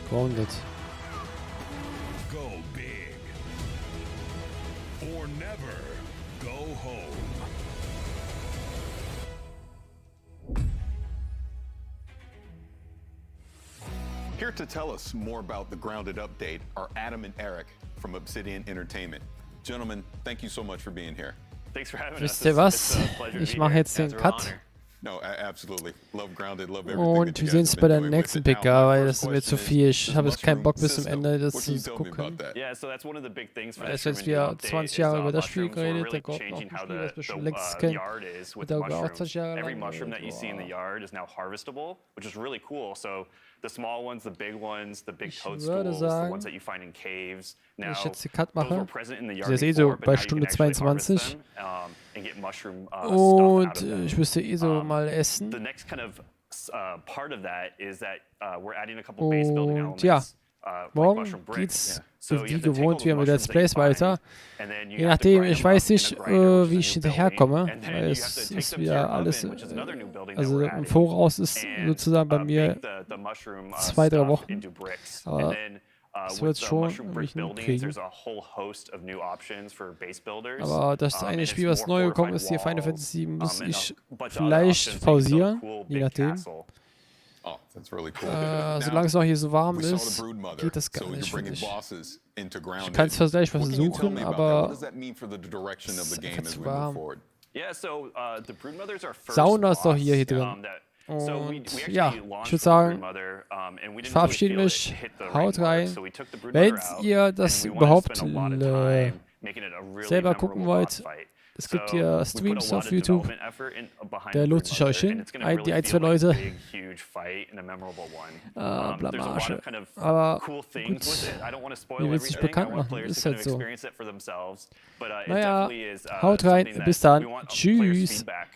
Grounded. Go big. Or never go home. Here to tell us more about the Grounded update are Adam and Eric from Obsidian Entertainment. Gentlemen, thank you so much for being here. Thanks for having us. Wisst ihr was? Ich mache jetzt den Cut. No, absolutely. Love Grounded, love everything. Und wir sehen uns bei der nächsten PK, weil das ist mir zu viel. Ich habe jetzt keinen Bock bis zum Ende das zu gucken. Yeah, so that's one of the big things for Jetzt jetzt wieder 20 Jahre über das Spiel geredet, der Gott noch ein Spiel, das wir schon längst kennen. Der auch 20 Jahre lang. Every mushroom that you see in the yard is now harvestable, which is really cool. So the small ones, the big ones, the big toadstools, the ones that you find in caves. Now, ich jetzt die Cut mache. were present in the yard Das ist so before, but bei now you Stunde can actually harvest 22. them, and get mushroom Und stuff out of them. ich müsste so mal essen. The next kind of part of that is that we're adding a couple base building Und elements. ja, Like morgen mushroom bricks. geht's So so you wie have to take all gewohnt the wieder mit Let's mushrooms that you Plays find, weiter. and then you Je have to nachdem, grind ich them weiß up in nicht, a grinder, which wie is ich a new hinterherkomme, building, and then weil you es have to take ist them to wieder your alles, oven, which is another new building that also we're im adding, Voraus ist and, sozusagen bei mir bake the mushroom, 2-3 stuff Wochen, into bricks. aber And then, das with wird the schon mushroom brick irgendwie buildings, hinkriegen. there's a whole host of new options for base builders. Aber das eine and Spiel, it's was more neu gekommen fortified ist, hier Final walls, Fantasy, muss and a ich bunch of other vielleicht options, like a pausieren, cool je big nachdem. castle. Oh, that's really cool. Solange es noch hier so warm we saw ist, the Broodmother, geht das gar so nicht, you're bringing finde ich. bosses into Ich Grounded. kann es vielleicht gleich What can you tell versuchen, me about that? What aber does that mean for the direction of the game einfach as zu we move warm. forward? Yeah, so the Broodmother's our first Sauna ist doch boss, hier drin. so we Und actually ja, launched ich würde with sagen, Broodmother, and we ich didn't verabschiede really mich, feel it hit the haut right mark, rein. so we took the Broodmother Wenn out, ihr das and we wanted to überhaupt spend a lot of time making it a really selber gucken memorable wollt, boss fight. es gibt So hier we put a Streams lot auf of YouTube, development effort behind da the lohnt sich euch Broodmother, and hin, it's gonna really die ein, zwei feel like a Leute. big, huge fight and a memorable one. There's a lot Blamage. of kind of Aber cool things gut, with it. I don't want to spoil wie willst du dich everything. I bekannt want machen? players Ist to kind halt of so. experience it for themselves. But it Naja, definitely is haut rein, something that bis dann, we want players' tschüss. feedback